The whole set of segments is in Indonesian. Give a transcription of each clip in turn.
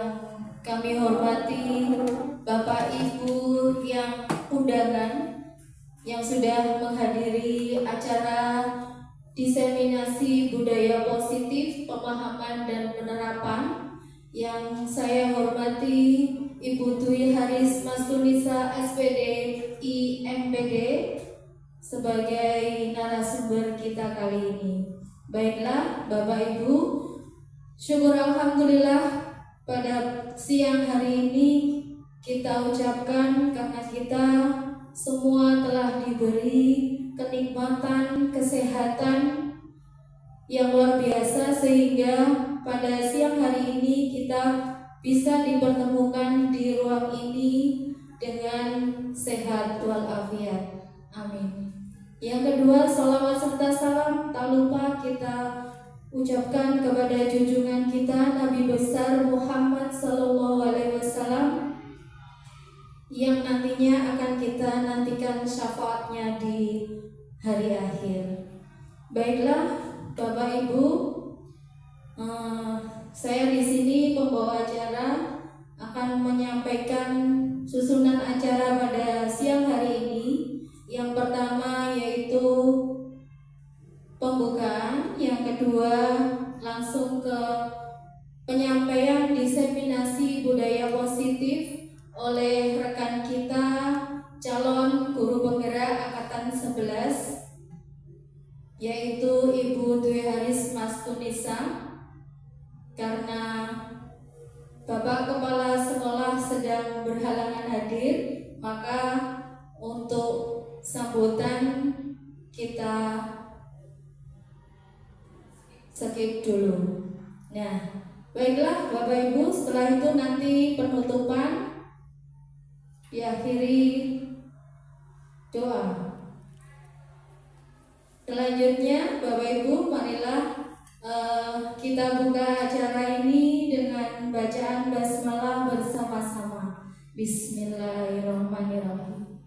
yang kami hormati Bapak Ibu yang undangan yang sudah menghadiri acara diseminasi budaya positif, pemahaman dan penerapan. Yang saya hormati Ibu Dwi Haris Mastunisa SPD IMPD sebagai narasumber kita kali ini. Baiklah Bapak Ibu, syukur alhamdulillah pada siang hari ini kita ucapkan karena kita semua telah diberi kenikmatan, kesehatan yang luar biasa sehingga pada siang hari ini kita bisa dipertemukan di ruang ini dengan sehat walafiat. Amin. Yang kedua, salawat serta salam tak lupa kita ucapkan kepada junjungan kita Nabi besar Muhammad SAW yang nantinya akan kita nantikan syafaatnya di hari akhir. Baiklah Bapak Ibu, saya di sini pembawa acara akan menyampaikan susunan acara pada siang hari ini. Yang pertama yaitu pembukaan, yang kedua langsung ke penyampaian diseminasi budaya positif oleh rekan kita calon guru penggerak angkatan 11 yaitu Ibu Dwi Haris Mastunisa. Karena Bapak Kepala Sekolah sedang berhalangan hadir, maka untuk sambutan kita skip dulu. Nah, baiklah Bapak Ibu, setelah itu nanti penutupan diakhiri doa. Selanjutnya Bapak Ibu, marilah kita buka acara ini dengan bacaan basmalah bersama-sama. Bismillahirrahmanirrahim.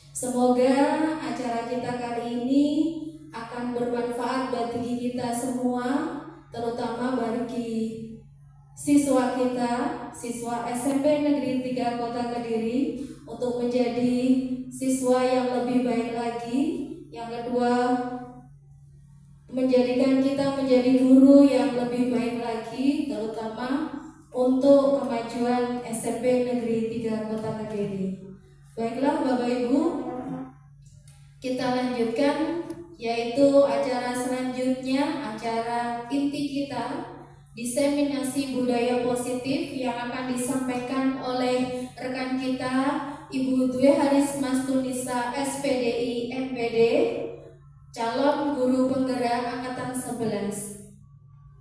Semoga acara kita kali ini akan bermanfaat bagi kita semua, terutama bagi siswa kita, siswa SMP Negeri 3 Kota Kediri, untuk menjadi siswa yang lebih baik lagi. Yang kedua, menjadikan kita menjadi guru yang lebih baik lagi, terutama untuk kemajuan SMP Negeri 3 Kota Kediri. Baiklah Bapak Ibu, kita lanjutkan, yaitu acara selanjutnya, acara inti kita, diseminasi budaya positif yang akan disampaikan oleh rekan kita Ibu Dwi Haris Mastunisa SPDI MPD, calon guru penggerak angkatan 11.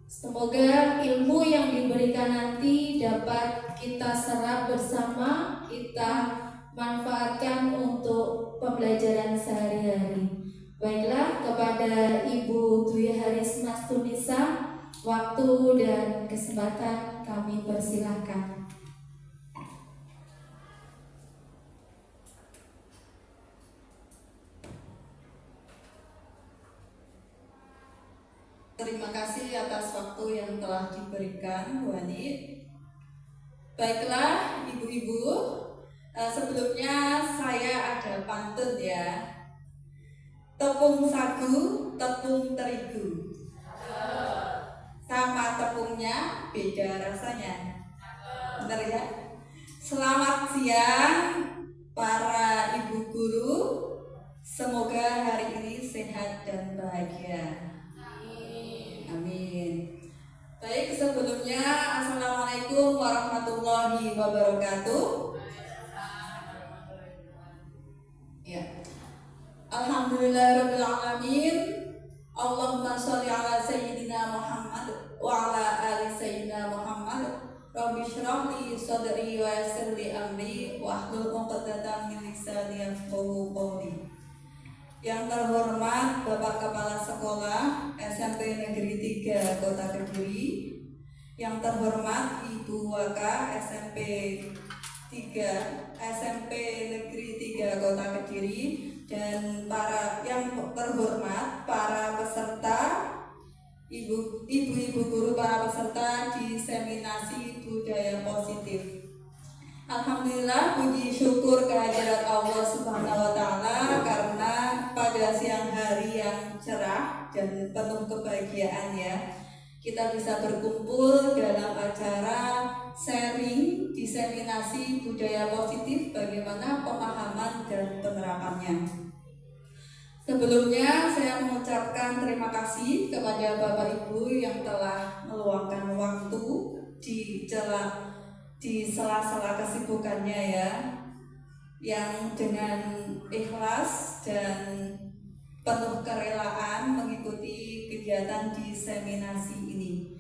Semoga ilmu yang diberikan nanti dapat kita serap bersama, kita manfaatkan untuk pembelajaran sehari-hari. Baiklah, kepada Ibu Dwi Haris Mastunisa, waktu dan kesempatan kami persilahkan. Terima kasih atas waktu yang telah diberikan, Bu Ani. Baiklah, ibu-ibu, sebelumnya saya ada pantun ya. Tepung sagu, tepung terigu, sama tepungnya beda rasanya. Benar ya? Selamat siang para ibu guru. Semoga hari ini sehat dan bahagia. Amin. Baik, sebelumnya Assalamualaikum warahmatullahi wabarakatuh. Ya. Alhamdulillahirabbil alamin. Allahumma sholli ala sayyidina Muhammad wa ala ali sayyidina Muhammad. Rabbi shrah li sadri wa yassir li amri wa hlul 'uqdatam min lisani yafqahu qawli. Yang terhormat Bapak Kepala Sekolah SMP Negeri 3 Kota Kediri, yang terhormat Ibu Waka SMP Negeri 3 Kota Kediri, dan para yang terhormat para peserta ibu-ibu guru para peserta diseminasi budaya positif. Alhamdulillah, puji syukur kehadirat Allah Subhanahu wa Ta'ala, karena pada siang hari yang cerah dan penuh kebahagiaan ya, kita bisa berkumpul dalam acara sharing diseminasi budaya positif, bagaimana pemahaman dan penerapannya. Sebelumnya saya mengucapkan terima kasih kepada Bapak Ibu yang telah meluangkan waktu di sela-sela kesibukannya ya, yang dengan ikhlas dan penuh kerelaan mengikuti kegiatan diseminasi ini.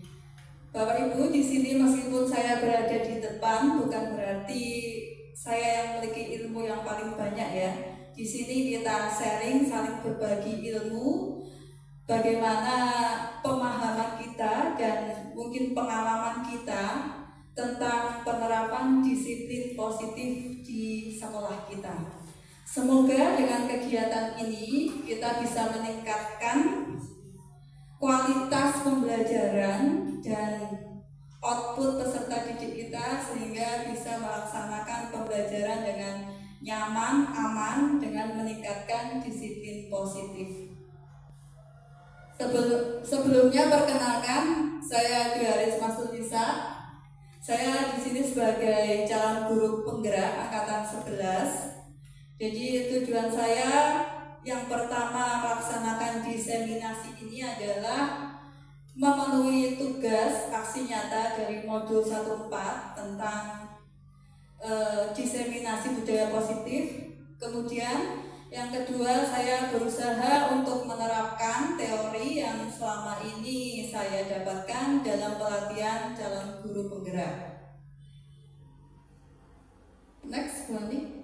Bapak Ibu, di sini meskipun saya berada di depan, bukan berarti saya yang memiliki ilmu yang paling banyak ya. Di sini kita sharing, saling berbagi ilmu, bagaimana pemahaman kita dan mungkin pengalaman kita tentang penerapan disiplin positif di sekolah kita. Semoga dengan kegiatan ini kita bisa meningkatkan kualitas pembelajaran dan output peserta didik kita, sehingga bisa melaksanakan pembelajaran dengan nyaman, aman, dengan meningkatkan disiplin positif. Sebelumnya perkenalkan, saya Dwi Haris Masulisa. Saya di sini sebagai calon guru penggerak angkatan 11. Jadi tujuan saya yang pertama melaksanakan diseminasi ini adalah memenuhi tugas aksi nyata dari modul 14 tentang diseminasi budaya positif. Kemudian yang kedua, saya berusaha untuk menerapkan teori yang selama ini saya dapatkan dalam pelatihan calon guru penggerak. Next, Wani.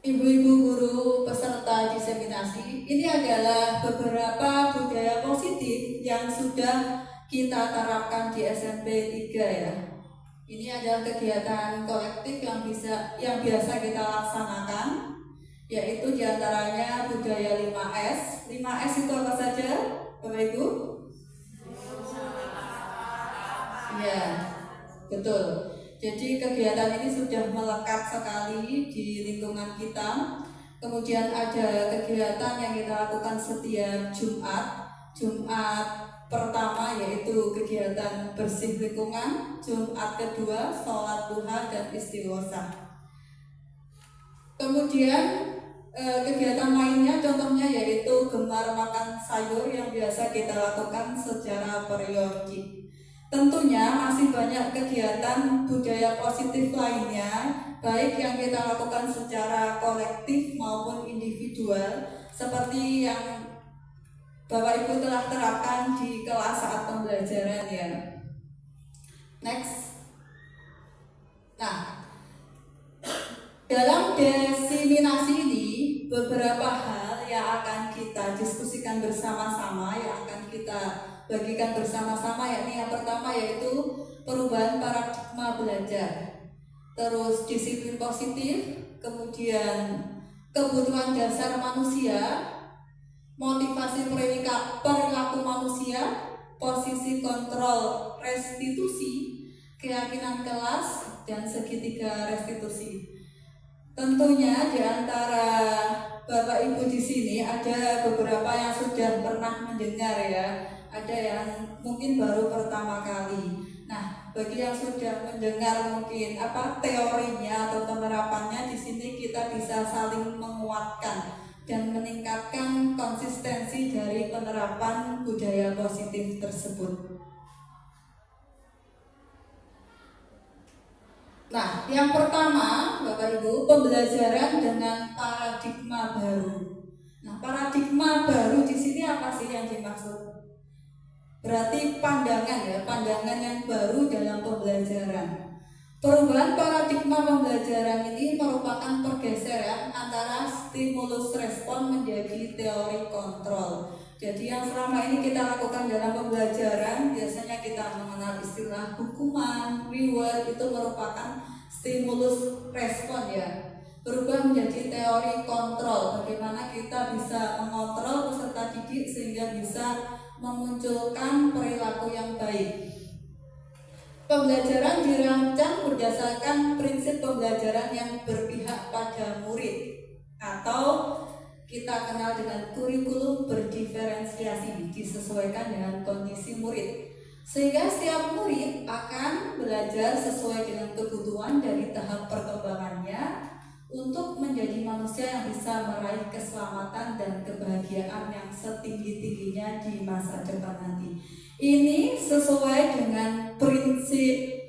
Ibu-ibu guru peserta diseminasi, ini adalah beberapa budaya positif yang sudah kita terapkan di SMP 3 ya. Ini adalah kegiatan kolektif yang biasa kita laksanakan, yaitu diantaranya budaya 5S. 5S itu apa saja, Bapak Ibu? Ya, betul. Jadi kegiatan ini sudah melekat sekali di lingkungan kita. Kemudian ada kegiatan yang kita lakukan setiap Jumat pertama yaitu kegiatan bersih lingkungan, Jumat kedua sholat duha dan istighosa. Kemudian kegiatan lainnya contohnya yaitu gemar makan sayur yang biasa kita lakukan secara periodik. Tentunya masih banyak kegiatan budaya positif lainnya, baik yang kita lakukan secara kolektif maupun individual, seperti yang Bapak Ibu telah terapkan di kelas saat pembelajaran ya. Next. Nah, dalam diseminasi ini beberapa hal yang akan kita diskusikan bersama-sama, yang akan kita bagikan bersama-sama, yakni yang pertama yaitu perubahan paradigma belajar, terus disiplin positif, kemudian kebutuhan dasar manusia, motivasi perilaku manusia, posisi kontrol restitusi, keyakinan kelas, dan segitiga restitusi. Tentunya di antara Bapak Ibu di sini ada beberapa yang sudah pernah mendengar ya, ada yang mungkin baru pertama kali. Nah, bagi yang sudah mendengar mungkin teorinya atau penerapannya, di sini kita bisa saling menguatkan dan meningkatkan konsistensi dari penerapan budaya positif tersebut. Nah, yang pertama, Bapak Ibu, pembelajaran dengan paradigma baru. Nah, paradigma baru di sini apa sih yang dimaksud? Berarti pandangan yang baru dalam pembelajaran. Perubahan paradigma pembelajaran ini merupakan pergeseran antara stimulus respon menjadi teori kontrol. Jadi yang selama ini kita lakukan dalam pembelajaran, biasanya kita mengenal istilah hukuman, reward, itu merupakan stimulus respon ya. berubah menjadi teori kontrol, bagaimana kita bisa mengontrol peserta didik sehingga bisa memunculkan perilaku yang baik. Pembelajaran dirancang berdasarkan prinsip pembelajaran yang berpihak pada murid, atau kita kenal dengan kurikulum berdiferensiasi, disesuaikan dengan kondisi murid, sehingga setiap murid akan belajar sesuai dengan kebutuhan dari tahap perkembangannya untuk menjadi manusia yang bisa meraih keselamatan dan kebahagiaan yang setinggi-tingginya di masa depan nanti. Ini sesuai dengan prinsip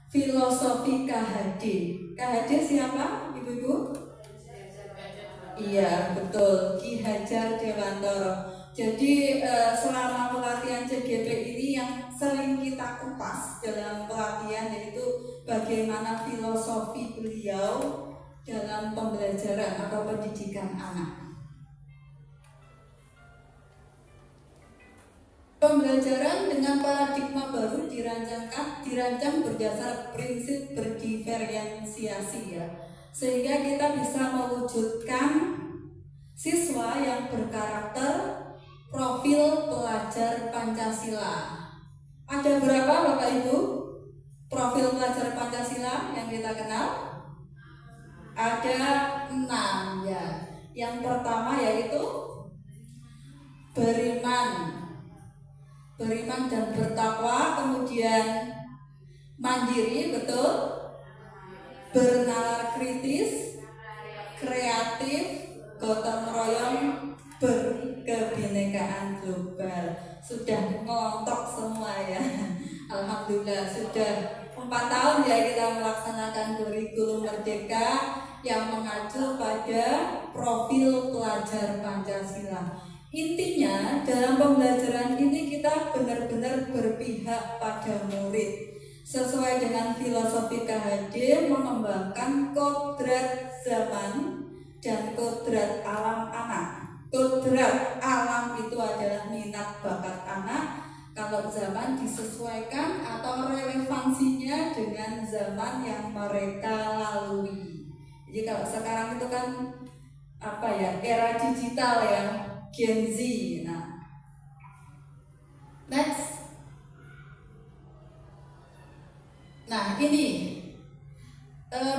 filosofi KHD. KHD siapa, Ibu-ibu? Iya, betul, Ki Hajar Dewantara. Jadi selama pelatihan CGP ini yang sering kita kupas dalam pelatihan yaitu bagaimana filosofi beliau dalam pembelajaran atau pendidikan anak. Pembelajaran dengan paradigma baru dirancang berdasar prinsip berdiferensiasi ya, sehingga kita bisa mewujudkan siswa yang berkarakter profil pelajar Pancasila. Ada berapa Bapak Ibu profil pelajar Pancasila yang kita kenal? Ada 6 ya. Yang pertama yaitu beriman dan bertakwa, kemudian mandiri, betul, bernalar kritis, kreatif, gotong royong, berkebinekaan global. Sudah ngelontok semua ya. Alhamdulillah sudah 4 tahun ya kita melaksanakan kurikulum Merdeka yang mengacu pada profil pelajar Pancasila. Intinya dalam pembelajaran ini kita benar-benar berpihak pada murid sesuai dengan filosofi KHD, mengembangkan kodrat zaman dan kodrat alam anak. Kodrat alam itu adalah minat bakat anak, kalau zaman disesuaikan atau relevansinya dengan zaman yang mereka lalui. Jadi kalau sekarang itu kan era digital ya, Gen Z. Next. Ini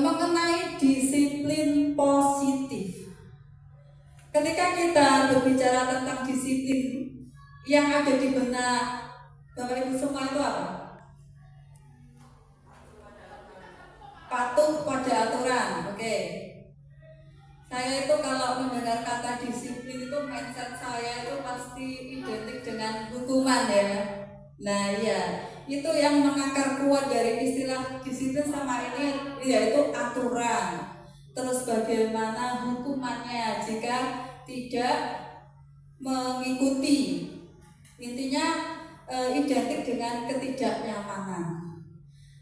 mengenai disiplin positif. Ketika kita berbicara tentang disiplin, yang ada di benak Bapak Ibu semua itu apa? Patuh pada aturan. Oke. Saya itu kalau mendengar kata disiplin itu mindset saya itu pasti identik dengan hukuman ya. Nah iya, itu yang mengakar kuat dari istilah disiplin sama ini yaitu aturan. Terus bagaimana hukumannya jika tidak mengikuti. Intinya identik dengan ketidaknyamanan.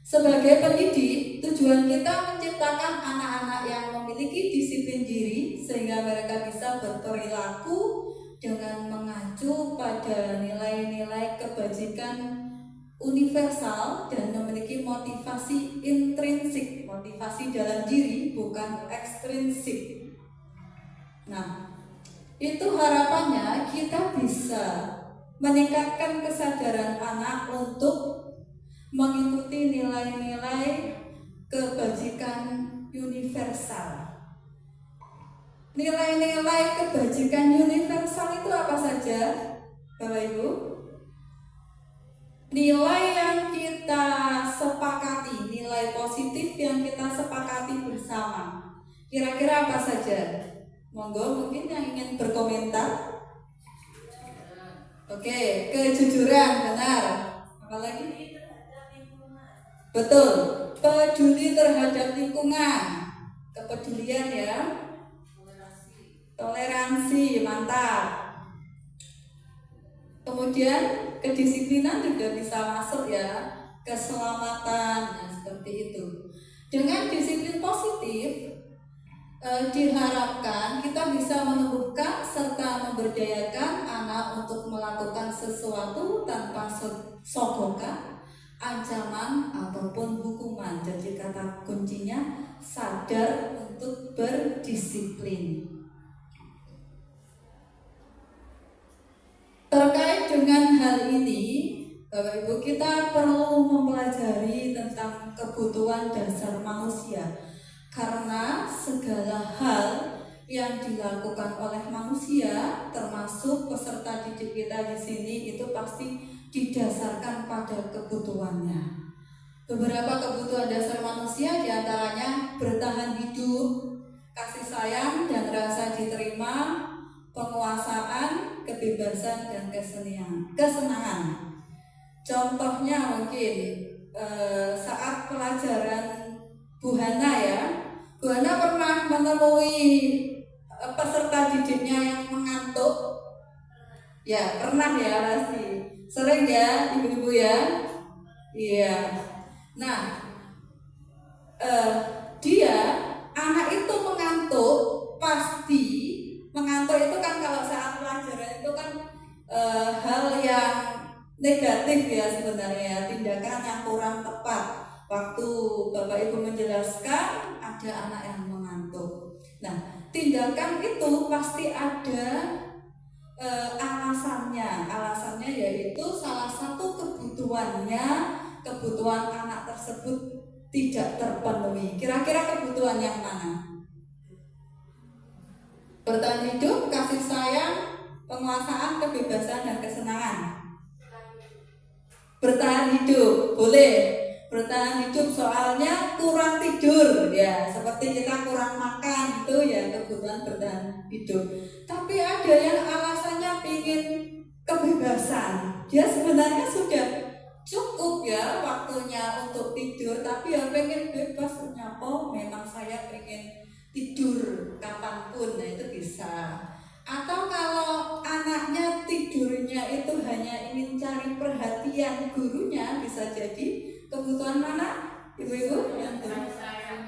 Sebagai pendidik, tujuan kita menciptakan anak-anak yang memiliki disiplin diri sehingga mereka bisa berperilaku dengan mengacu pada nilai-nilai kebajikan universal dan memiliki motivasi intrinsik, motivasi dalam diri bukan ekstrinsik. Nah, itu harapannya kita bisa meningkatkan kesadaran anak untuk mengikuti nilai-nilai kebajikan universal. Nilai-nilai kebajikan universal itu apa saja, Bapak Ibu? Nilai yang kita sepakati, nilai positif yang kita sepakati bersama. Kira-kira apa saja? Monggo mungkin yang ingin berkomentar. Oke, kejujuran, benar. Apa lagi? Betul, peduli terhadap lingkungan, kepedulian ya, toleransi, mantap. Kemudian kedisiplinan juga bisa masuk ya, keselamatan, seperti itu. Dengan disiplin positif diharapkan kita bisa menumbuhkan serta memberdayakan anak untuk melakukan sesuatu tanpa sogokan, ancaman ataupun hukuman. Jadi kata kuncinya sadar untuk berdisiplin. Terkait dengan hal ini, Bapak Ibu, kita perlu mempelajari tentang kebutuhan dasar manusia, karena segala hal yang dilakukan oleh manusia, termasuk peserta didik kita di sini, itu pasti didasarkan pada kebutuhannya. Beberapa kebutuhan dasar manusia diantaranya bertahan hidup, kasih sayang dan rasa diterima, penguasaan, kebebasan dan kesenangan. Contohnya mungkin saat pelajaran Bu Hana ya, Bu Hana pernah menemui peserta didiknya yang mengantuk? Ya, pernah ya pasti. Sering ya ibu-ibu ya? Iya. Nah, anak itu mengantuk, pasti mengantuk itu kan kalau saat pelajaran itu kan hal yang negatif ya sebenarnya, tindakan yang kurang tepat. Waktu Bapak Ibu menjelaskan ada anak yang mengantuk. Nah, tindakan itu pasti ada alasannya yaitu salah satu kebutuhan anak tersebut tidak terpenuhi. Kira-kira kebutuhan yang mana? Bertahan hidup, kasih sayang, penguasaan, kebebasan dan kesenangan. Bertahan hidup, boleh. Bertahan hidup soalnya kurang tidur ya, seperti kita kurang makan itu ya kebutuhan bertahan hidup. Tapi ada yang alasannya ingin kebebasan, dia sebenarnya sudah cukup ya waktunya untuk tidur, tapi ya pengen bebas, nyapa memang saya pengen tidur kapanpun, nah itu bisa. Atau kalau anaknya tidurnya itu hanya ingin cari perhatian gurunya, bisa jadi kebutuhan mana, ibu-ibu?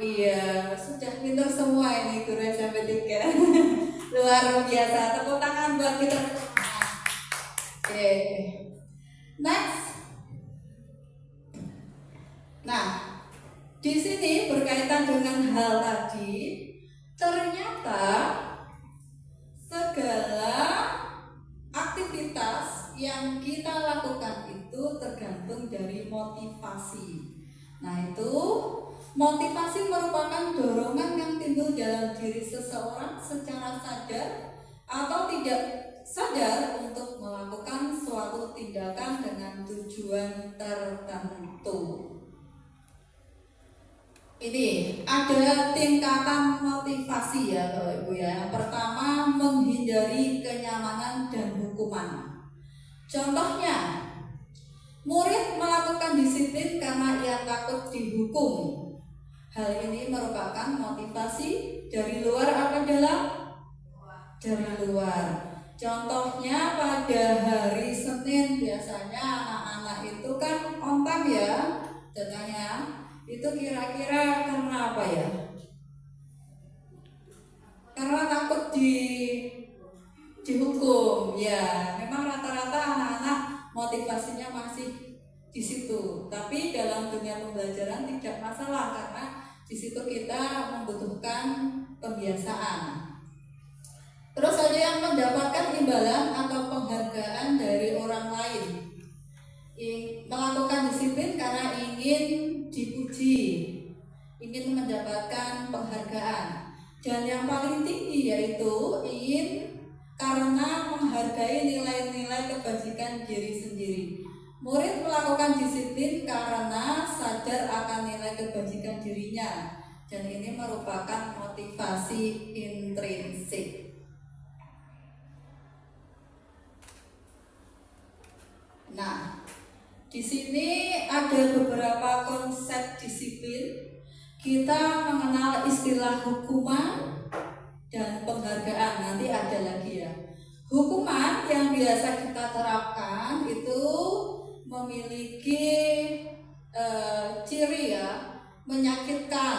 Iya, sudah pintar semua ini guru SMP 3. Luar biasa, tepuk tangan buat kita. Oke. Next. Nah, di sini berkaitan dengan hal tadi, ternyata segala aktivitas yang kita lakukan itu tergantung dari motivasi. Nah, itu motivasi merupakan dorongan yang timbul dalam diri seseorang secara sadar atau tidak sadar untuk melakukan suatu tindakan dengan tujuan tertentu. Ini ada tingkatan motivasi ya Bapak Ibu ya. Yang pertama, menghindari kenyamanan dan hukuman. Contohnya, murid melakukan disiplin karena ia takut dihukum. Hal ini merupakan motivasi dari luar apa dalam? Dari luar. Contohnya pada hari Senin biasanya anak-anak itu kan on time ya datanya. Itu kira-kira karena apa ya? Karena takut dihukum ya. Memang rata-rata anak-anak motivasinya masih di situ. Tapi dalam dunia pembelajaran tidak masalah karena di situ kita membutuhkan pembiasaan. Terus ada yang mendapatkan imbalan atau penghargaan dari orang lain. Melakukan disiplin karena ingin dipuji, ingin mendapatkan penghargaan. Dan yang paling tinggi yaitu ingin karena menghargai nilai-nilai kebajikan diri sendiri. Murid melakukan disiplin karena sadar akan nilai kebajikan dirinya, dan ini merupakan motivasi intrinsik. Nah, di sini ada beberapa konsep disiplin. Kita mengenal istilah hukuman dan penghargaan. Nanti ada lagi ya. Hukuman yang biasa kita terapkan itu memiliki ciri ya, menyakitkan,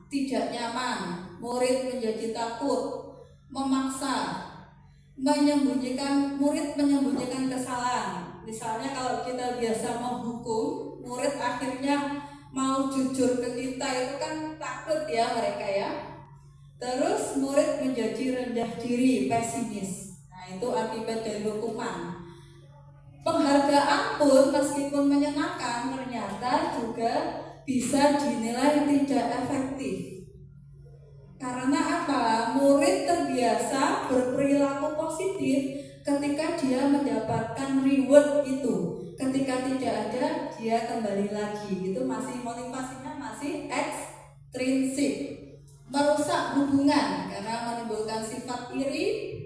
tidak nyaman, murid menjadi takut, memaksa, murid menyembunyikan kesalahan. Misalnya kalau kita biasa menghukum, murid akhirnya mau jujur ke kita itu kan takut ya mereka ya. Terus murid menjadi rendah diri, pesimis. Nah itu akibat dari hukuman. Penghargaan pun meskipun menyenangkan ternyata juga bisa dinilai tidak efektif. Karena apa? Murid terbiasa berperilaku positif ketika dia mendapatkan reward itu. Ketika tidak ada, dia kembali lagi. Itu masih motivasinya masih ekstrinsik. Merusak hubungan karena menimbulkan sifat iri,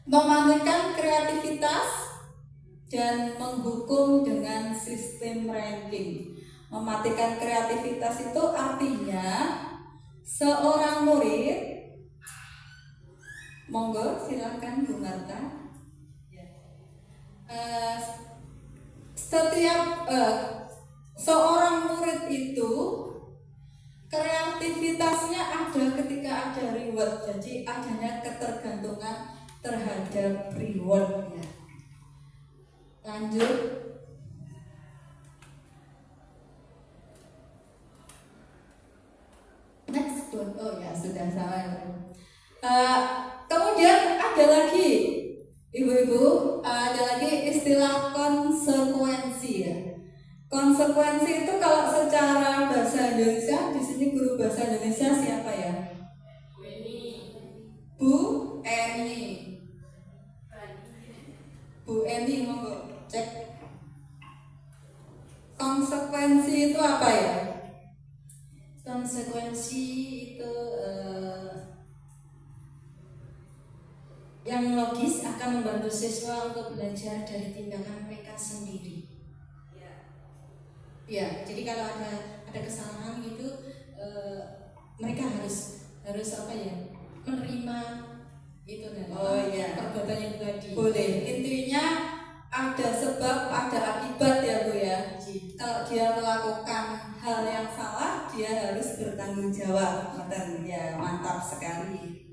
mematikan kreativitas, dan menghukum dengan sistem ranking. Mematikan kreativitas itu artinya seorang murid, monggo silakan Bu Marta. Seorang murid itu kreativitasnya ada ketika ada reward, jadi adanya ketergantungan terhadap rewardnya. Lanjut. Next one. Oh ya sudah salah. Kemudian ada lagi, ibu-ibu, ada lagi istilah konsekuensi ya. Konsekuensi itu kalau secara bahasa Indonesia, di sini guru bahasa Indonesia siapa ya? Bu Eni. Bu Eni monggo cek. Konsekuensi itu apa ya? Konsekuensi itu yang logis akan membantu siswa untuk belajar dari tindakan mereka sendiri. Ya, jadi kalau ada kesalahan gitu, mereka harus apa ya? Menerima itu dan perbuatan yang tadi. Boleh. Intinya ada sebab, ada akibat ya Bu ya. Kalau dia melakukan hal yang salah, dia harus bertanggung jawab. Ya, mantap sekali.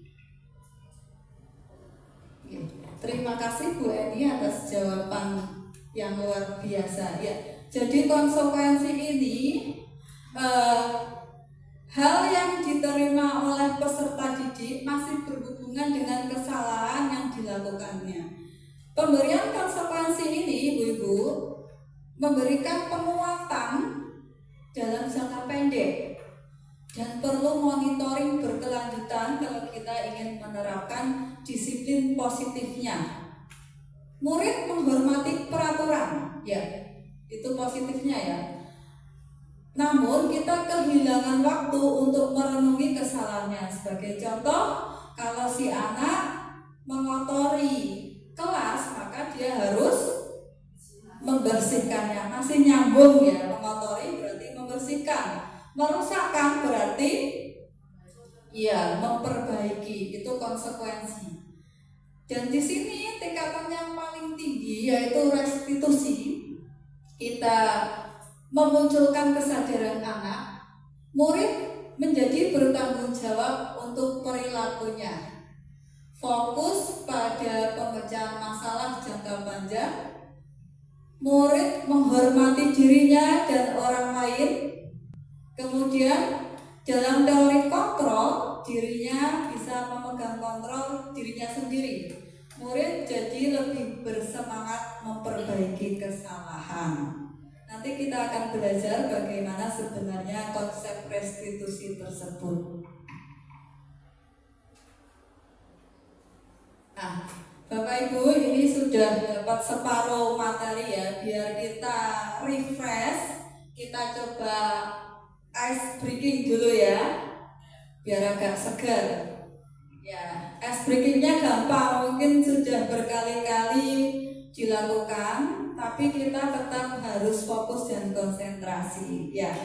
Terima kasih Bu Eni atas jawaban yang luar biasa ya. Jadi konsekuensi ini hal yang diterima oleh peserta didik masih berhubungan dengan kesalahan yang dilakukannya. Pemberian konsekuensi ini ibu-ibu memberikan penguatan dalam jangka pendek dan perlu monitoring berkelanjutan kalau kita ingin menerapkan disiplin positifnya. Murid menghormati peraturan, ya itu positifnya ya. Namun kita kehilangan waktu untuk merenungi kesalahannya. Sebagai contoh, kalau si anak mengotori kelas, maka dia harus membersihkannya. Masih nyambung ya, mengotori berarti membersihkan. Merusakkan berarti ya memperbaiki, itu konsekuensi. Dan di sini tingkatan yang paling tinggi yaitu restitusi. Kita memunculkan kesadaran anak, murid menjadi bertanggung jawab untuk perilakunya. Fokus pada pemecahan masalah jangka panjang. Murid menghormati dirinya dan orang lain. Kemudian dalam teori kontrol, dirinya bisa memegang kontrol dirinya sendiri. Murid jadi lebih bersemangat memperbaiki kesalahan. Nanti kita akan belajar bagaimana sebenarnya konsep restitusi tersebut. Nah, Bapak Ibu, ini sudah dapat separuh materi ya. Biar kita refresh, kita coba ice breaking dulu ya, biar agak segar. Ya, ice breakingnya gampang, mungkin sudah berkali-kali dilakukan, tapi kita tetap harus fokus dan konsentrasi. Ya,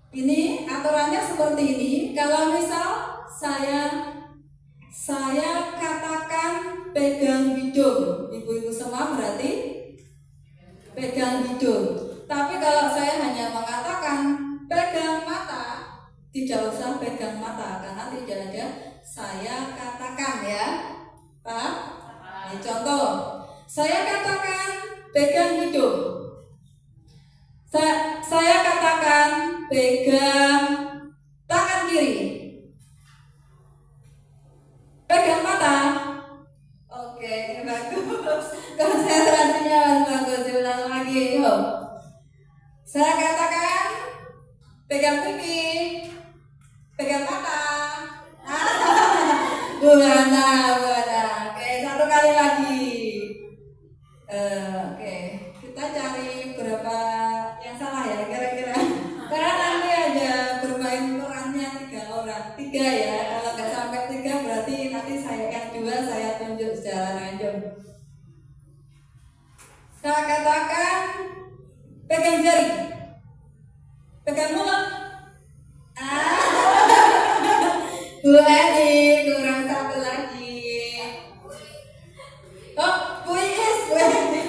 ini aturannya seperti ini. Kalau misal saya katakan pegang hidung, ibu-ibu semua berarti pegang hidung. Tapi kalau saya hanya mengatakan pegang mata, tidak usah pegang mata karena tidak ada saya katakan ya, Pak. Contoh, saya katakan pegang hidung. Saya katakan pegang tangan kiri, pegang mata. Oke, bagus. Konsentrasinya bagus. Diulang lagi, yuk. Saya katakan pegang pipi, pegang mata. Buana. Oke, satu kali lagi. Oke, kita cari berapa yang salah ya kira-kira. Karena nanti ada bermain perannya 3 orang, 3 ya. Kalau nggak sampai 3 berarti nanti saya yang 2 saya tunjuk secara random. Saya katakan pegang jari, pegang mulut. Bu Eni kurang satu lagi. Oh, Bu Eni.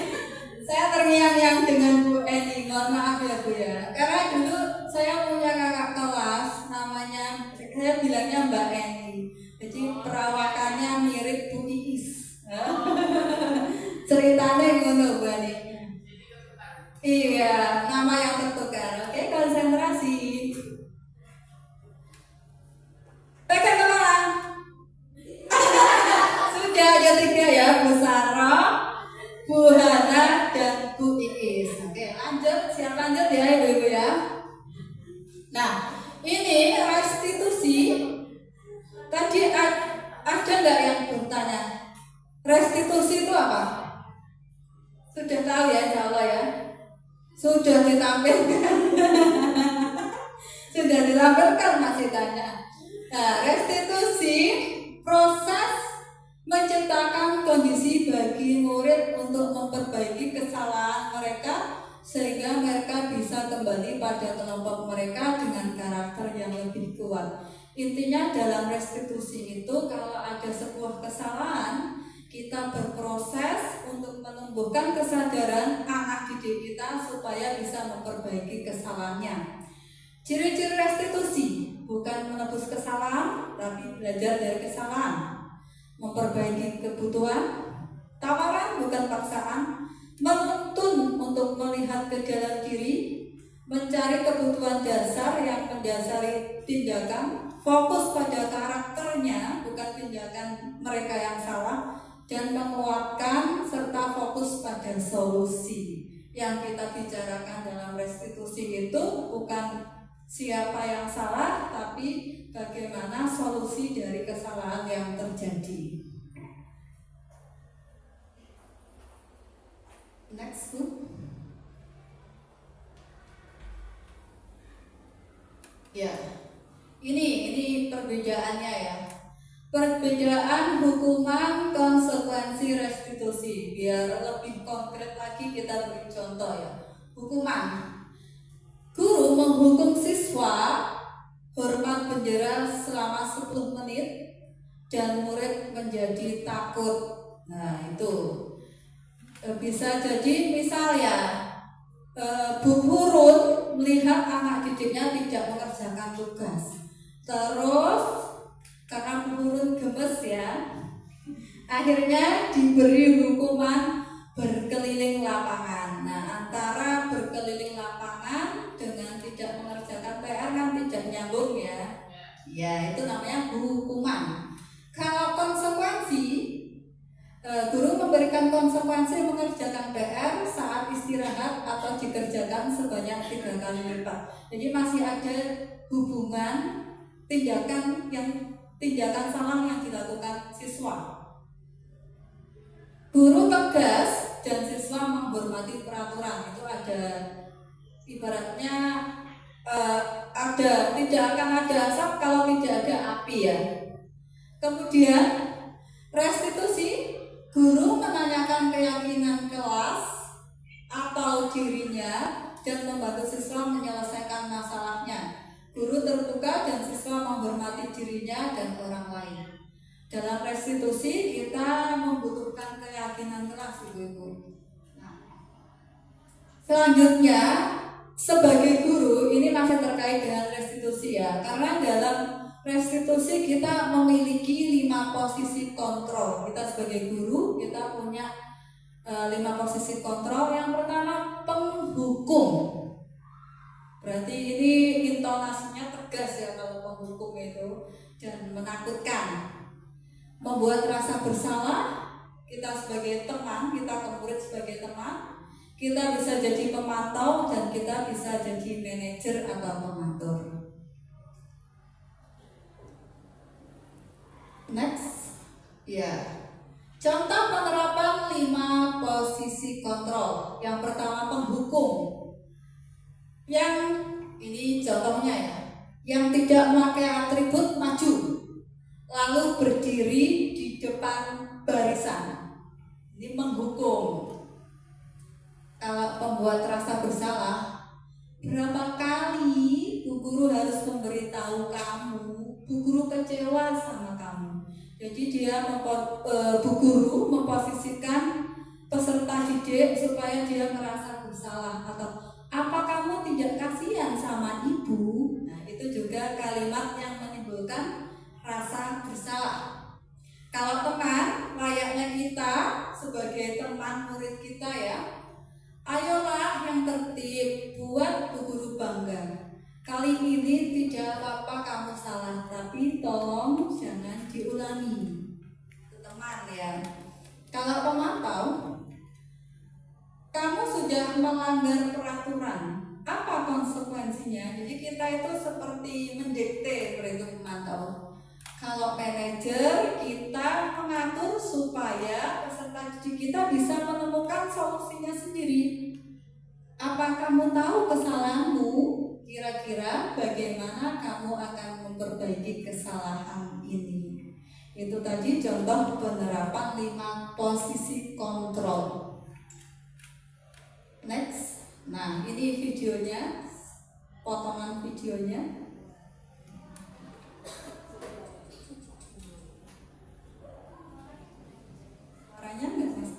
Saya terngiang-ngiang dengan Bu Eni. Mohon maaf ya Bu ya. Karena dulu saya punya kakak kelas namanya, saya bilangnya Mbak Eni. Jadi perawakannya mirip Bu Iis. Ceritanya ngono Bu Eni. Iya, nama yang tertukar. Oke, konsentrasi. Pegang kepala. Sudah ada 3 ya, Bu Sarah, Bu Hana, dan Bu Iis. Oke, lanjut. Siap lanjut ya Ibu-ibu ya. Nah, ini restitusi. Tadi ada nggak yang bertanya? Restitusi itu apa? Sudah tahu ya, insya Allah ya. Sudah ditampilkan. Sudah ditampilkan masih tanya. Nah, restitusi proses menciptakan kondisi bagi murid untuk memperbaiki kesalahan mereka sehingga mereka bisa kembali pada kelompok mereka dengan karakter yang lebih kuat. Intinya dalam restitusi itu kalau ada sebuah kesalahan, kita berproses untuk menumbuhkan kesadaran anak didik kita supaya bisa memperbaiki kesalahannya. Ciri-ciri restitusi bukan menebus kesalahan, tapi belajar dari kesalahan, memperbaiki kebutuhan, tawaran bukan paksaan, menuntun untuk melihat ke dalam diri, mencari kebutuhan dasar yang mendasari tindakan, fokus pada karakternya bukan tindakan mereka yang salah, dan menguatkan serta fokus pada solusi. Yang kita bicarakan dalam restitusi itu bukan siapa yang salah, tapi bagaimana solusi dari kesalahan yang terjadi. Next, Bu. Ya, ini perbedaannya ya. Perbedaan hukuman konsekuensi restitusi. Biar lebih konkret lagi kita beri contoh ya. Hukuman. Guru menghukum siswa hormat penjara selama 10 menit dan murid menjadi takut. Nah, itu bisa jadi misal ya, Bu Hurun melihat anak didiknya tidak mengerjakan tugas. Terus karena Bu Hurun gemes ya, akhirnya diberi hukuman berkeliling lapangan. Nah, antara berkeliling lapangan dengan tidak mengerjakan PR kan tidak nyambung ya. Ya, itu namanya hukuman. Kalau konsekuensi, guru memberikan konsekuensi mengerjakan PR saat istirahat atau dikerjakan sebanyak 3 kali lipat. Jadi masih ada hubungan tindakan salah yang dilakukan siswa. Guru tegas dan siswa menghormati peraturan. Itu ada ibaratnya tidak akan ada asap kalau tidak ada api ya. Kemudian restitusi, guru menanyakan keyakinan kelas atau dirinya dan membantu siswa menyelesaikan masalahnya. Guru terbuka dan siswa menghormati dirinya dan orang lain. Dalam restitusi kita membutuhkan keyakinan kelas, Ibu-ibu. Selanjutnya, sebagai guru ini masih terkait dengan restitusi ya. Karena dalam restitusi kita memiliki 5 posisi kontrol. Kita sebagai guru kita punya 5 posisi kontrol. Yang pertama, penghukum. Berarti ini intonasinya tegas ya kalau penghukum itu, dan menakutkan, membuat rasa bersalah. Kita sebagai teman, kita ke murid sebagai teman, kita bisa jadi pemantau dan kita bisa jadi manajer atau pengatur. Next, ya. Contoh penerapan 5 posisi kontrol. Yang pertama penghukum. Yang ini contohnya ya. Yang tidak memakai atribut maju, lalu berdiri di depan barisan. Ini menghukum. Kalau pembuat rasa bersalah, berapa kali Bu Guru harus memberitahu kamu, Bu Guru kecewa sama kamu. Jadi dia Bu Guru memposisikan peserta didik supaya dia merasa bersalah, atau apa kamu tidak kasihan sama ibu? Nah, itu juga kalimat yang menimbulkan rasa bersalah. Kalau teman, layaknya kita sebagai teman murid kita ya, ayolah yang tertib, buat Bu Guru bangga. Kali ini tidak apa-apa kamu salah, tapi tolong jangan diulangi. Itu teman ya. Kalau pemantau, kamu sudah melanggar peraturan, apa konsekuensinya? Jadi kita itu seperti mendikte perintah pemantau. Kalau manajer, kita mengatur supaya peserta didik kita bisa menemukan solusinya sendiri. Apa kamu tahu kesalahanmu? Kira-kira bagaimana kamu akan memperbaiki kesalahan ini? Itu tadi contoh penerapan 5 posisi kontrol. Next. Nah, ini videonya, potongan videonya. Suaranya nggak mas?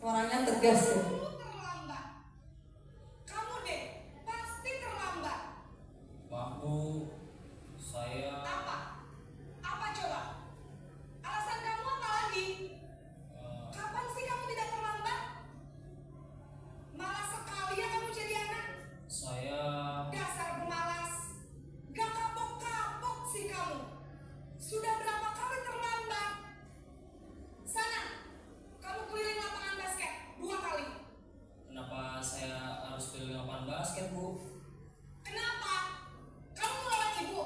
Suaranya tegas ya. Kamu deh, pasti terlambat. Maaf Bu, saya Apa coba? Alasan kamu apa lagi? Kapan sih kamu tidak terlambat? Malas sekali ya kamu jadi anak. saya Dasar pemalas. Gak kapok-kapok sih kamu. Sudah berapa kali terlambat? Sana, kamu keliling lapangan basket 2 kali. kenapa saya harus keliling lapangan basket Bu? Kenapa? Kamu melawan ibu.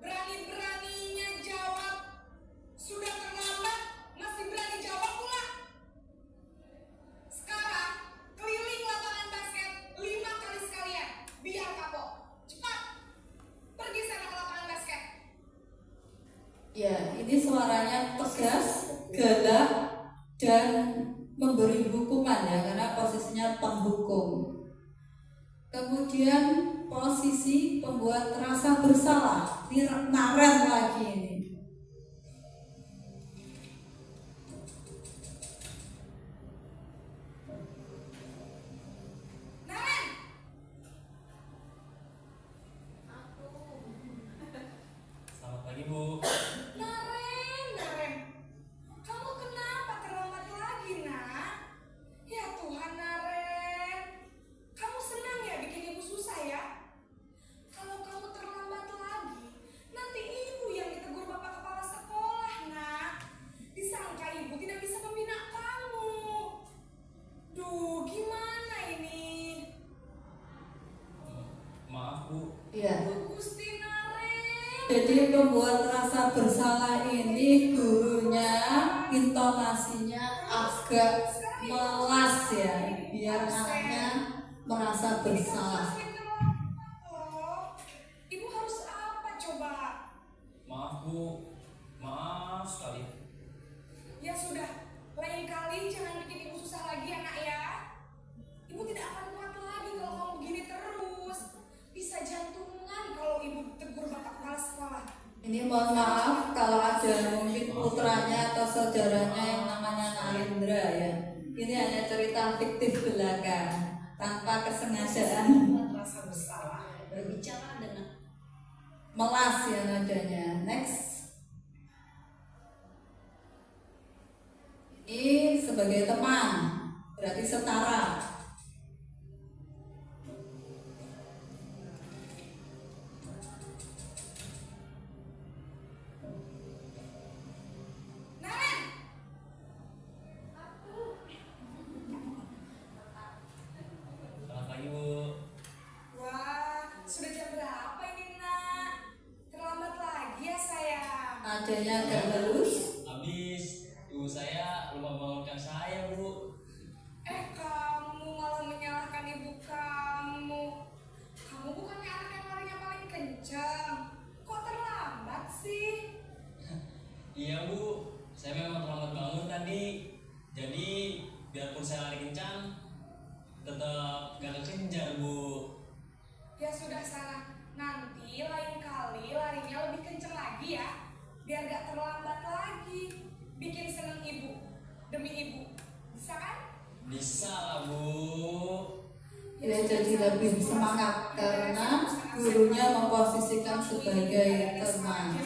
Berani-beraninya jawab. Sudah terlambat, masih berani jawab pula. Sekarang, keliling lapangan basket 5 kali sekalian. Biar kapok. Cepat. Pergi sana ke lapangan basket. Ya, ini suaranya tegas, galak, dan memberi hukuman ya, karena posisinya penghukum. Kemudian posisi pembuat rasa bersalah, ini Naren lagi ini. Naren, Selamat pagi Bu. Naren. Kamu kenapa terlambat lagi, nak? Ya Tuhan, Naren. Kamu senang ya bikin ibu susah ya? Kalau kamu terlambat lagi, nanti ibu yang ditegur bapak kepala sekolah, nak. Disangka ibu tidak bisa membina kamu. Duh, gimana ini? Maaf Bu, Ya. Duh, Gusti Naren. Jadi pembuat rasa bersalah ini gurunya intonasinya agak melas ya, biar anaknya merasa bersalah. Oh, ibu harus apa coba? maaf Bu, maaf sekali. Ya sudah, lain kali jangan bikin ibu susah lagi ya nak ya. Ibu tidak akan kuat lagi kalau kamu begini terus. Bisa jantungan kalau ibu tegur bapak kepala sekolah. Ini mohon maaf kalau ada mungkin putranya atau saudaranya yang namanya Narendra ya. Ini hanya cerita fiktif belaka tanpa kesengajaan. Rasa bersalah. Berbicara dengan Melas ya nadanya. Next. I sebagai teman, berarti setara. Naren, Selamat pagi Bu. wah, sudah jam berapa ini nak? Terlambat lagi ya sayang. Nadanya agak halus. Habis ibu saya lupa bangunkan saya Bu. Kamu malah menyalahkan ibu kamu. Kamu bukannya anak yang larinya paling kencang. Kok terlambat sih? Iya Bu, saya memang terlambat bangun tadi. Jadi biarpun saya lari kencang, tetap gak kekejar Bu. Ya sudah sana. Nanti lain kali larinya lebih kencang lagi ya. Biar gak terlambat lagi. Bikin seneng ibu. Demi ibu. Bisa kan? Bisa lah Bu. Ya, jadi lebih semangat karena gurunya memposisikan sebagai teman.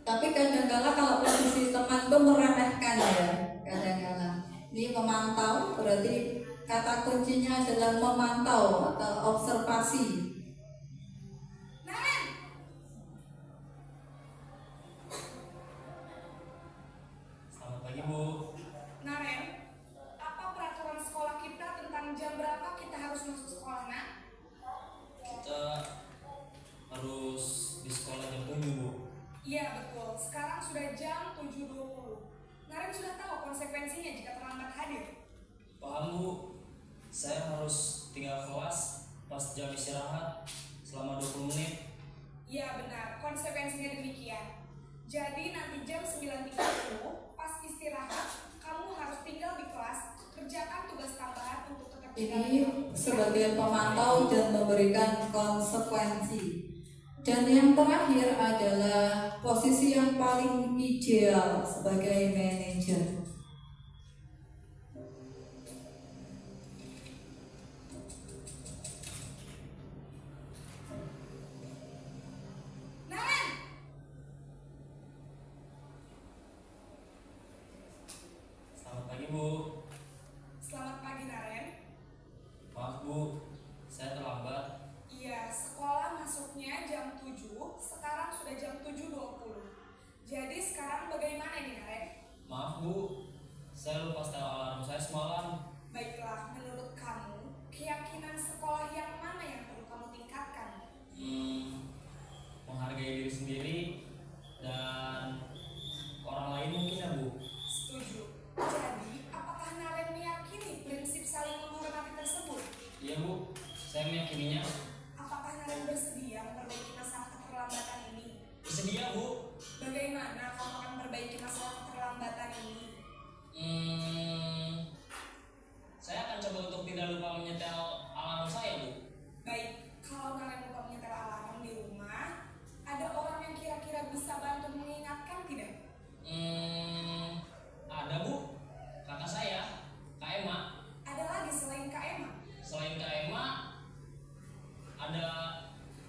Tapi kadang-kala kalau posisi teman itu meremehkan ya, kadang-kala. Ini memantau, berarti kata kuncinya adalah memantau atau observasi. Naren, Selamat pagi Bu. Naren, apa peraturan sekolah kita tentang jam berapa kita harus masuk sekolah, nak? Kita harus di sekolah jam 7 Bu. Iya betul, sekarang sudah jam 7.20. Naren sudah tahu konsekuensinya jika terlambat hadir. Paham Bu, saya harus tinggal kelas pas jam istirahat selama 20 menit. Iya benar, konsekuensinya demikian. Jadi nanti jam 9.30 pas istirahat, kamu harus tinggal di kelas, kerjakan tugas tambahan untuk tetap tinggal di Ini kelas. sebagai pemantau dan memberikan konsekuensi. Dan yang terakhir adalah posisi yang paling ideal sebagai manajer. Naren, Selamat pagi Bu. selamat pagi Naren. Maaf Bu, saya terlambat. Iya, sekolah masuknya jam 7, sekarang sudah jam 7.20. Jadi sekarang bagaimana nih Naren? Maaf Bu, saya lupa setel alarm saya semalam. Baiklah, menurut kamu, keyakinan sekolah yang mana yang perlu kamu tingkatkan? Menghargai diri sendiri dan orang lain mungkin ya Bu. Setuju. Jadi, apakah Naren meyakini prinsip saling menghormati tersebut? Iya Bu, saya meyakininya. Apakah Naren bersedia memperbaiki masalah keterlambatan ini? Bersedia Bu. Bagaimana kamu akan memperbaiki masalah keterlambatan ini? Saya akan coba untuk tidak lupa menyetel alarm saya Bu. Baik, kalau Naren lupa menyetel alarm di rumah, ada orang yang kira-kira bisa bantu mengingatkan tidak? Ada Bu, kakak saya, Kak Emma. Ada lagi selain Kak Emma? Selain Kak Emma, ada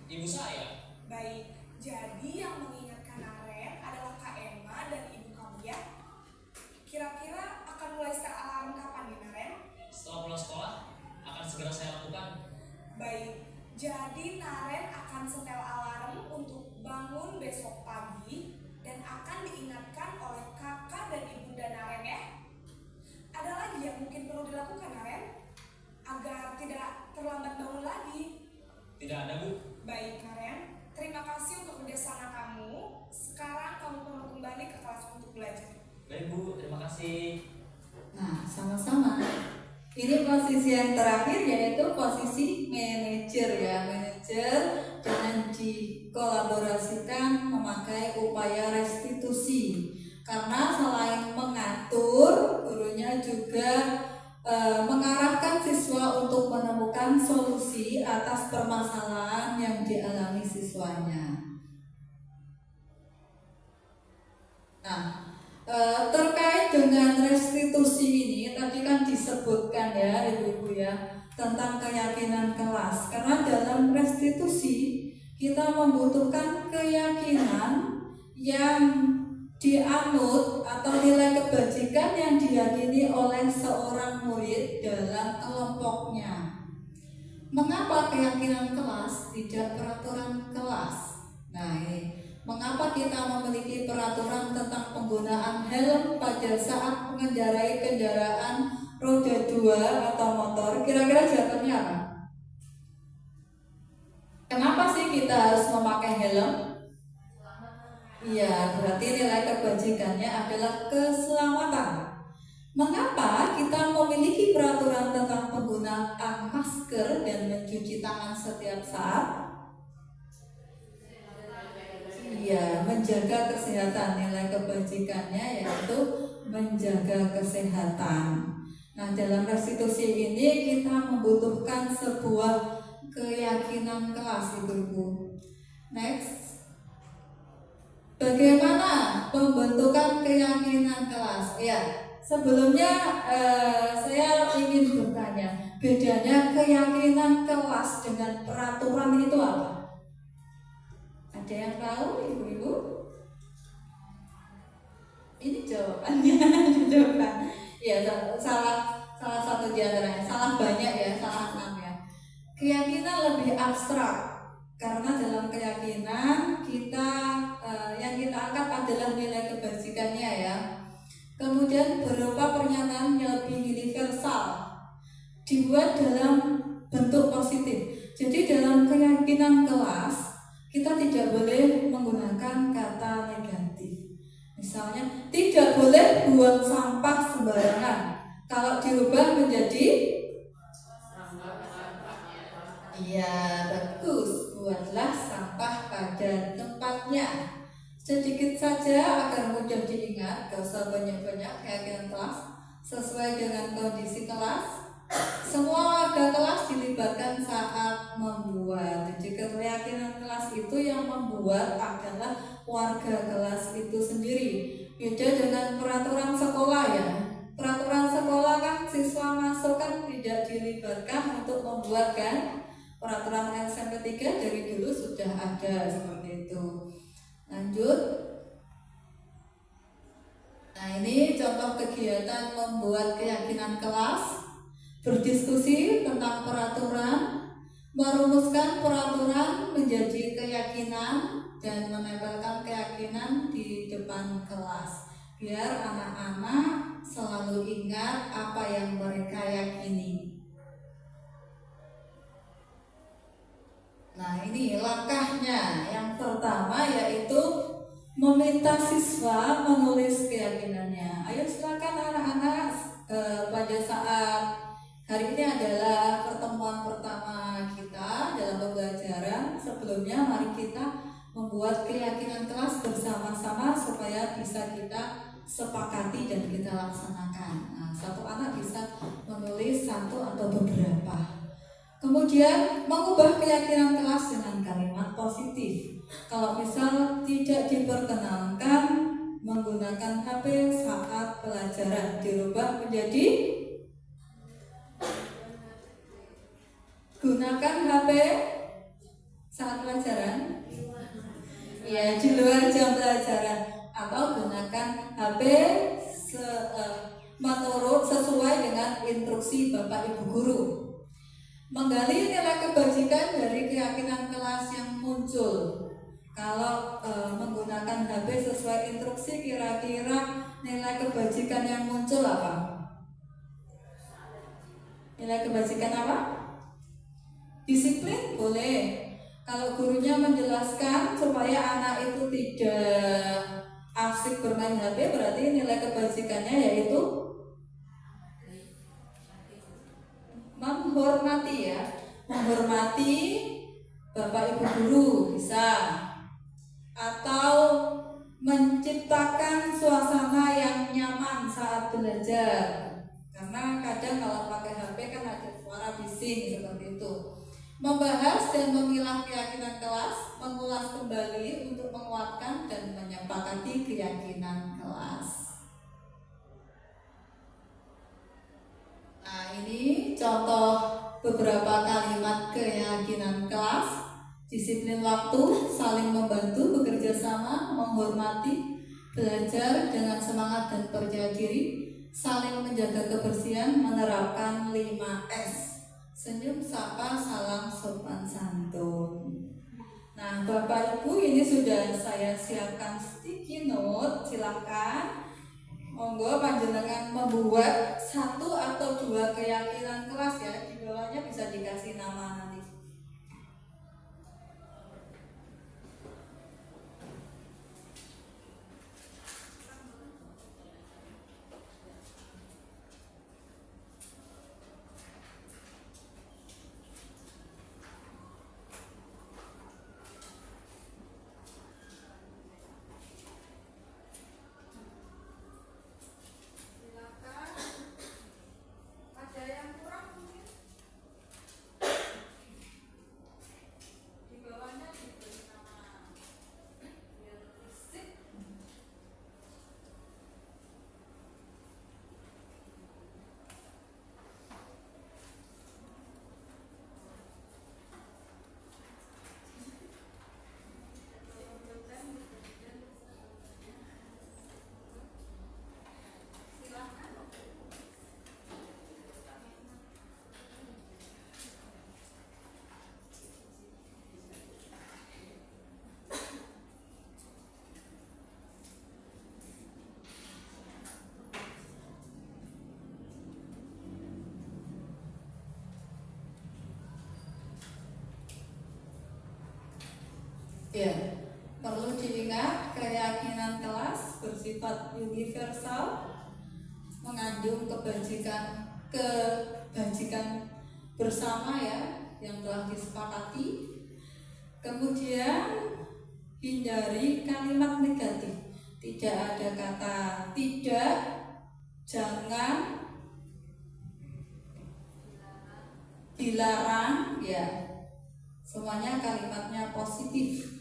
ibu saya. Baik, jadi yang mengingatkan Naren adalah Kak Emma dan ibu kamu ya. Kira-kira akan mulai setel alarm kapan nih Naren? Setelah pulang sekolah, akan segera saya lakukan. Baik, jadi Naren akan setel alarm untuk bangun besok pagi dan akan diingatkan oleh kakak dan ibunda Naren ya. Ada lagi yang mungkin perlu dilakukan Naren agar tidak terlambat bangun lagi? Tidak ada Bu. Baik Naren, terima kasih untuk kerjasama kamu. Sekarang kamu perlu kembali ke kelas untuk belajar. Baik Bu, terima kasih. Nah, sama-sama. Ini posisi yang terakhir yaitu posisi manajer ya. Manajer dengan dikolaborasikan memakai upaya restitusi. Karena selain mengatur, gurunya juga mengarahkan siswa untuk menemukan solusi atas permasalahan yang dialami siswanya. Nah, terkait dengan restitusi ini tadi kan disebutkan ya ibu-ibu ya tentang keyakinan kelas. Karena dalam restitusi kita membutuhkan keyakinan yang dianut atau nilai kebajikan yang diyakini oleh seorang murid dalam kelompoknya. Mengapa keyakinan kelas tidak peraturan kelas? Nah ini, mengapa kita memiliki peraturan tentang penggunaan helm pada saat mengendarai kendaraan roda 2 atau motor? Kira-kira jawabannya apa? Kenapa sih kita harus memakai helm? Iya, berarti nilai kebajikannya adalah keselamatan. Mengapa kita memiliki peraturan tentang penggunaan masker dan mencuci tangan setiap saat? Iya, menjaga kesehatan. Nilai kebajikannya yaitu menjaga kesehatan. Nah, dalam restitusi ini kita membutuhkan sebuah keyakinan kelas, Ibu-ibu. Next. Bagaimana pembentukan keyakinan kelas? Ya, sebelumnya saya ingin bertanya, bedanya keyakinan kelas dengan peraturan itu apa? Ada yang tahu, Ibu-ibu? Ini jawabannya, jawaban. Ya, salah satu di antaranya, salah banyak ya, salah 6 ya. Keyakinan lebih abstrak. Karena dalam keyakinan kita yang kita angkat adalah nilai kebajikannya ya. Kemudian berupa pernyataan yang lebih universal, dibuat dalam bentuk positif. Jadi dalam keyakinan kelas kita tidak boleh menggunakan kata negatif. Misalnya tidak boleh buang sampah sembarangan. Kalau dirubah menjadi iya, bagus. Buatlah sampah pada tempatnya. Sedikit saja agar mudah diingat, gak usah banyak-banyak keyakinan kelas. Sesuai dengan kondisi kelas, semua warga kelas dilibatkan saat membuat. Jadi keyakinan kelas itu yang membuat adalah warga kelas itu sendiri. Beda dengan peraturan sekolah ya. Peraturan sekolah kan siswa masuk kan tidak dilibatkan untuk membuat kan. Peraturan SMP 3 dari dulu sudah ada seperti itu. Lanjut. Nah ini contoh kegiatan membuat keyakinan kelas, berdiskusi tentang peraturan, merumuskan peraturan menjadi keyakinan, dan menempelkan keyakinan di depan kelas. Biar anak-anak selalu ingat apa yang mereka yakini. Nah ini langkahnya. Yang pertama yaitu meminta siswa menulis keyakinannya. Ayo silakan anak-anak, pada saat hari ini adalah pertemuan pertama kita dalam pembelajaran. Sebelumnya mari kita membuat keyakinan kelas bersama-sama supaya bisa kita sepakati dan kita laksanakan. Nah, satu anak bisa menulis satu atau beberapa. Kemudian mengubah keyakinan kelas dengan kalimat positif. Kalau misal tidak diperkenankan menggunakan HP saat pelajaran, dirubah menjadi gunakan HP saat pelajaran. Ya, di luar jam pelajaran, atau gunakan HP menurut sesuai dengan instruksi Bapak Ibu guru. Menggali nilai kebajikan dari keyakinan kelas yang muncul. Kalau menggunakan HP sesuai instruksi, kira-kira nilai kebajikan yang muncul apa? Nilai kebajikan apa? Disiplin boleh. Kalau gurunya menjelaskan supaya anak itu tidak asik bermain HP, berarti nilai kebajikannya yaitu menghormati ya, menghormati Bapak Ibu guru bisa, atau menciptakan suasana yang nyaman saat belajar. Karena kadang kalau pakai HP kan ada suara bising seperti itu. Membahas dan memilah keyakinan kelas, mengulas kembali untuk menguatkan dan menyepakati keyakinan kelas. Nah ini contoh beberapa kalimat keyakinan kelas. Disiplin waktu, saling membantu, bekerja sama, menghormati, belajar dengan semangat dan percaya diri, saling menjaga kebersihan, menerapkan 5S. Senyum, sapa, salam, sopan santun. Nah, Bapak Ibu, ini sudah saya siapkan sticky note. Silahkan monggo panjenengan membuat 1 atau 2 keyakinan kelas ya. Di bawahnya bisa dikasih nama nanti. Ada yang kurang mungkin? Di bawahnya diberi nama biar bersih. Ya, perlu diingat keyakinan kelas bersifat universal, mengandung kebajikan bersama ya yang telah disepakati. Kemudian hindari kalimat negatif. Tidak ada kata tidak, jangan, dilarang ya. Semuanya kalimatnya positif.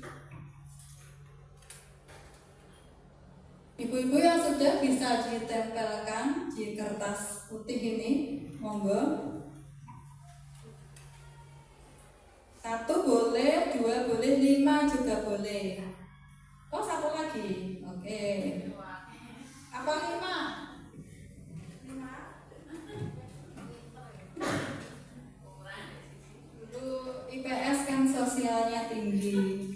Ibu-ibu yang sudah bisa ditempelkan di kertas putih ini, monggo. 1 boleh, 2 boleh, 5 juga boleh. Oh, 1 lagi. Oke. Apa 5? 5. Dulu IPS kan sosialnya tinggi.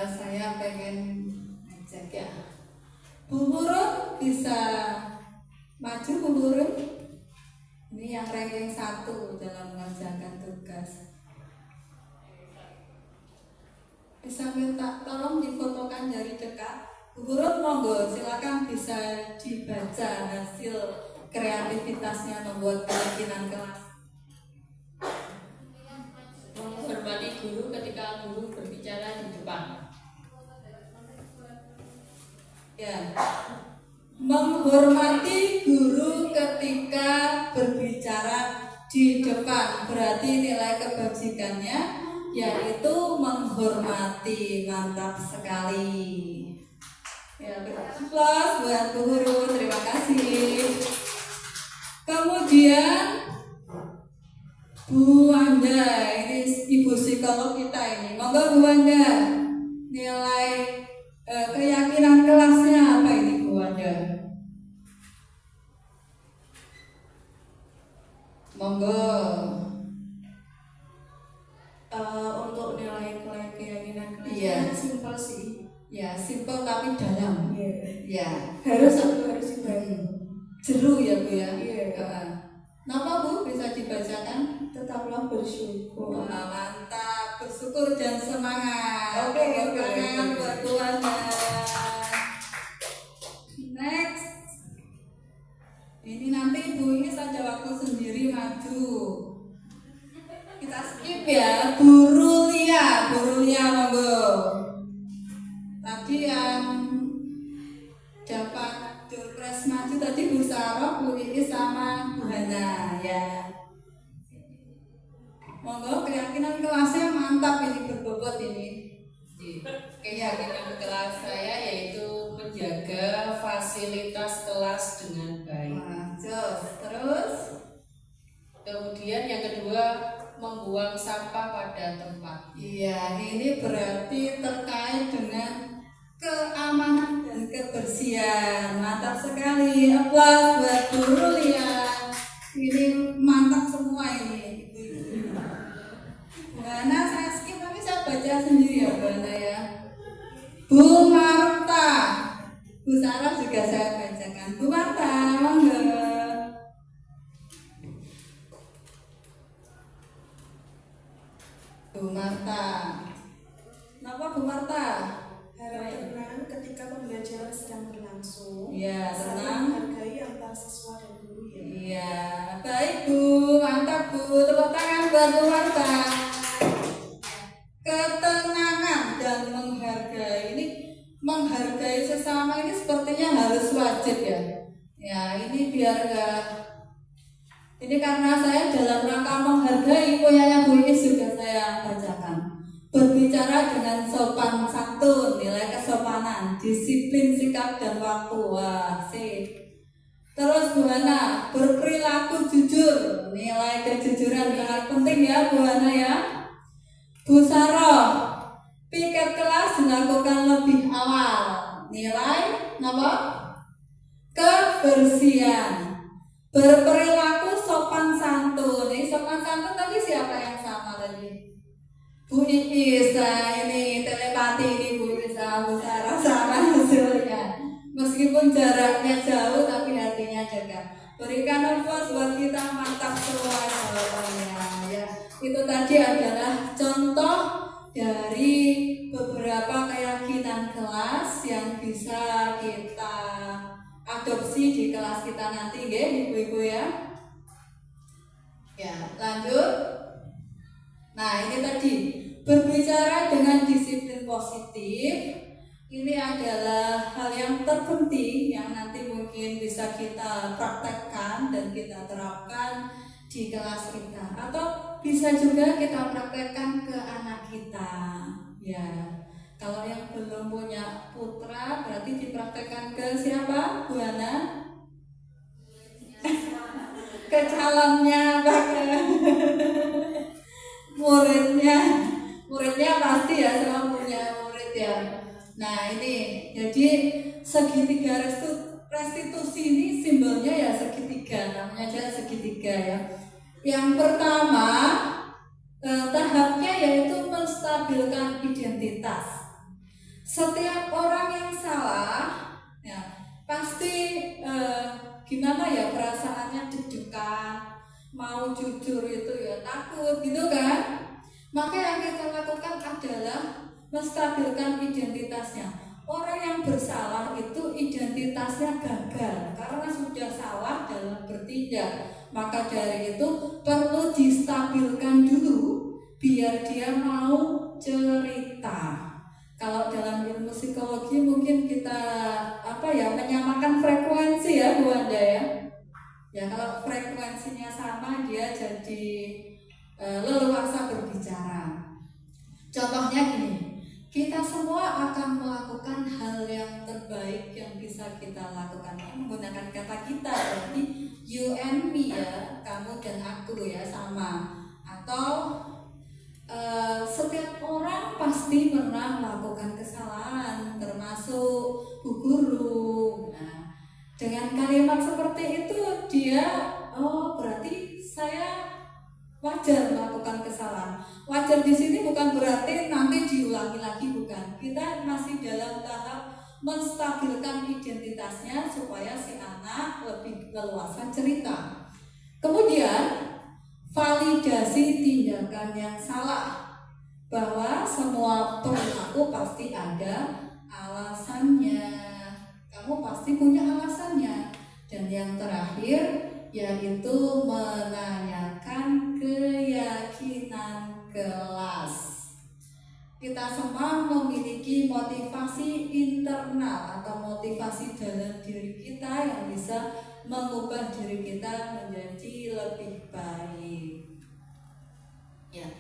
Saya pengen ngecek ya. Bu Hurun bisa maju, Bu Hurun. Ini yang ranking 1 dalam mengerjakan tugas. Bisa minta tolong difotokan dari dekat. Bu Hurun monggo, silakan bisa dibaca hasil kreativitasnya membuat keyakinan kelas. Menghormati guru ketika guru berbicara di depan. Ya, menghormati guru ketika berbicara di depan, berarti nilai kebajikannya yaitu menghormati. Mantap sekali. Ya, plus buat Bu Guru, terima kasih. Kemudian Bu Wanda, ini ibu psikolog kita ini. Monggo Bu Wanda, nilai keyakinan kelasnya apa ini Bu Wanda? Monggo. Untuk nilai keyakinan kelasnya Iya. simpel sih. Ya, simpel tapi dalam. Iya. Ya, Harus dibaca. jeru ya Bu ya. Iya. Nama Bu bisa dibacakan? Tetaplah bersyukur. Wah, mantap, bersyukur dan semangat. Oke. Tangan buat Bu Wanda. Next. Ini nanti Bu ini saja waktu sendiri maju. Kita skip ya. Bu Rulia monggo. Tadi yang dapat Durpres maju tadi Bu Sarah, Bu Iis sama Bu Monggo keyakinan kelasnya mantap ini berbobot ini. Keyakinan kelas saya yaitu menjaga fasilitas kelas dengan baik. Wah, jos. Terus Kemudian yang kedua, membuang sampah pada tempat. iya, ini berarti terkait dengan keamanan dan kebersihan. Mantap sekali. Applause buat guru lihat. Ini mantap semua ini. Bu Hana saya skip tapi saya baca sendiri ya Bu Hana ya. Bu Marta. Bu Sarah juga saya bacakan. Bu Marta, monggo. Bu Marta. Kenapa Bu Marta? Harap tenang ketika pembelajaran sedang berlangsung. Iya, Saling tenang. menghargai antar siswa dan guru ya. Iya, baik Bu, mantap Bu. Tepuk tangan buat Bu Marta. Ketenangan dan menghargai ini, menghargai sesama ini sepertinya harus wajib ya. Ya, ini biar enggak. Ini karena saya dalam rangka menghargai punyanya Bu Iis juga saya bacakan. Berbicara dengan sopan santun, nilai kesopanan, disiplin sikap dan waktu. Wah, sip. Terus Bu Hana, berperilaku jujur, nilai kejujuran sangat penting ya Bu Hana ya. Bu Sarah, piket kelas dilakukan lebih awal, nilai apa? Kebersihan. Berperilaku sopan santun. Ini sopan santun tadi siapa yang sama tadi? Bu Iis. Nah, ini telepati ini Bu Iis sama Bu Sarah sama hasilnya. Meskipun jaraknya jauh tapi hatinya dekat. Berikan applause buat kita, mantap semua jawabannya ya. Itu tadi adalah contoh dari beberapa keyakinan kelas yang bisa kita adopsi di kelas kita nanti nggih Ibu-ibu ya. Ya, lanjut. Nah, ini tadi berbicara dengan disiplin positif. Ini adalah hal yang terpenting yang nanti mungkin bisa kita praktekkan dan kita terapkan di kelas kita, atau bisa juga kita praktekkan ke anak kita. Ya, kalau yang belum punya putra berarti dipraktekkan ke siapa, Bu Hana? Ke calonnya apa ke muridnya pasti ya, semua punya murid ya. Nah ini jadi segitiga restitusi ini simbolnya ya segitiga, namanya aja segitiga ya. Yang pertama tahapnya yaitu menstabilkan identitas. Setiap orang yang salah ya pasti gimana ya, perasaannya deg-degan, mau jujur itu ya takut gitu kan. Maka yang kita lakukan adalah menstabilkan identitasnya. Orang yang bersalah itu identitasnya gagal karena sudah salah dalam bertindak. Maka dari itu perlu distabilkan dulu biar dia mau cerita. Kalau dalam ilmu psikologi mungkin kita menyamakan frekuensi ya Bu Anda ya. Ya kalau frekuensinya sama dia jadi leluasa berbicara. Contohnya gini, kita semua akan melakukan hal yang terbaik yang bisa kita lakukan. Menggunakan kata kita berarti you and me ya, kamu dan aku ya sama. Atau setiap orang pasti pernah melakukan kesalahan, termasuk bu guru. Nah, dengan kalimat seperti itu dia, berarti saya wajar melakukan kesalahan. Wajar di sini bukan berarti nanti diulangi lagi, bukan. Kita masih dalam tahap menstabilkan identitasnya supaya si anak lebih leluasa cerita. Kemudian validasi tindakan yang salah, bahwa semua perilaku pasti ada alasannya. Kamu pasti punya alasannya. Dan yang terakhir yaitu menanyakan keyakinan kelas. Kita semua memiliki motivasi internal atau motivasi dalam diri kita yang bisa mengubah diri kita menjadi lebih baik. Ya,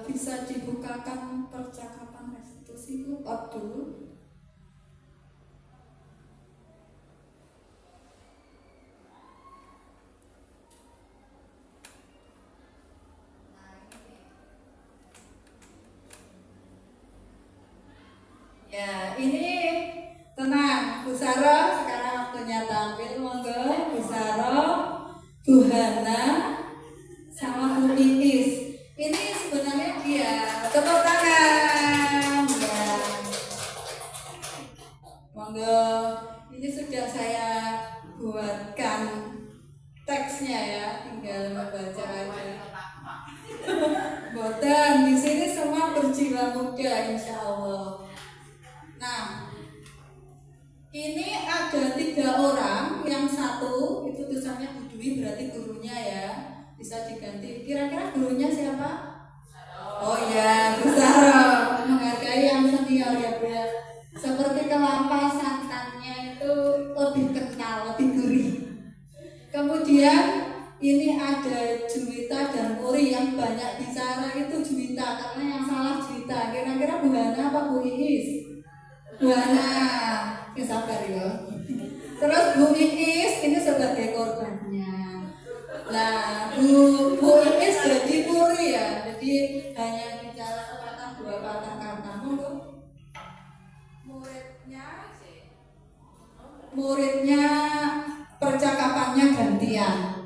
bisa dibukakan percakapan restitusi Bu Abdul. Ya, ini tenang, Bu Saro, sekarang waktunya tampil, monggo Bu Saro, Bu Hana, sama Bu Iis. Ini sebenarnya dia, tepuk tangan. Ya, monggo. Ini sudah saya buatkan teksnya ya, tinggal membaca aja. Boten, di sini semua berjiwa muda, insya Allah. Nah, ini ada 3 orang, yang satu itu tulisannya Bu Dwi, berarti gurunya ya, bisa diganti. Kira-kira gurunya siapa? Oh ya, Bu Saro, menghargai yang senior ya Bu ya. Seperti kelapa santannya itu lebih kental, lebih gurih. Kemudian ini ada Juwita dan Puri, yang banyak bicara itu Juwita, karena yang salah Juwita. Kira-kira Bu Hana apa Bu Iis? Bu Hana, ya sabar ya. Terus Bu Iis ini sebagai korbannya. Nah, Bu Iis jadi Puri ya, jadi hanya bicara sepatah 2 patah kata. Muridnya percakapannya gantian.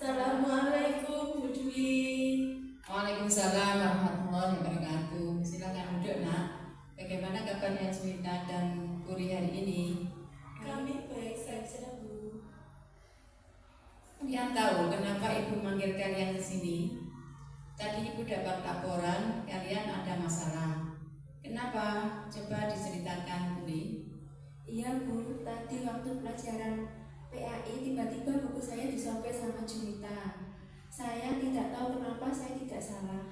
Assalamualaikum Bu Dwi. Waalaikumsalam warahmatullahi wabarakatuh. Silakan duduk nak. Bagaimana kabarnya Juwita dan Puri hari ini? Kami baik saja Bu. Kalian tahu kenapa ibu manggil kalian ke sini? Tadi ibu dapat laporan kalian ada masalah. Kenapa? Coba diceritakan Puri. Iya Bu, tadi waktu pelajaran PAI tiba-tiba buku saya disobek sama Juwita. Saya tidak tahu kenapa saya tidak salah.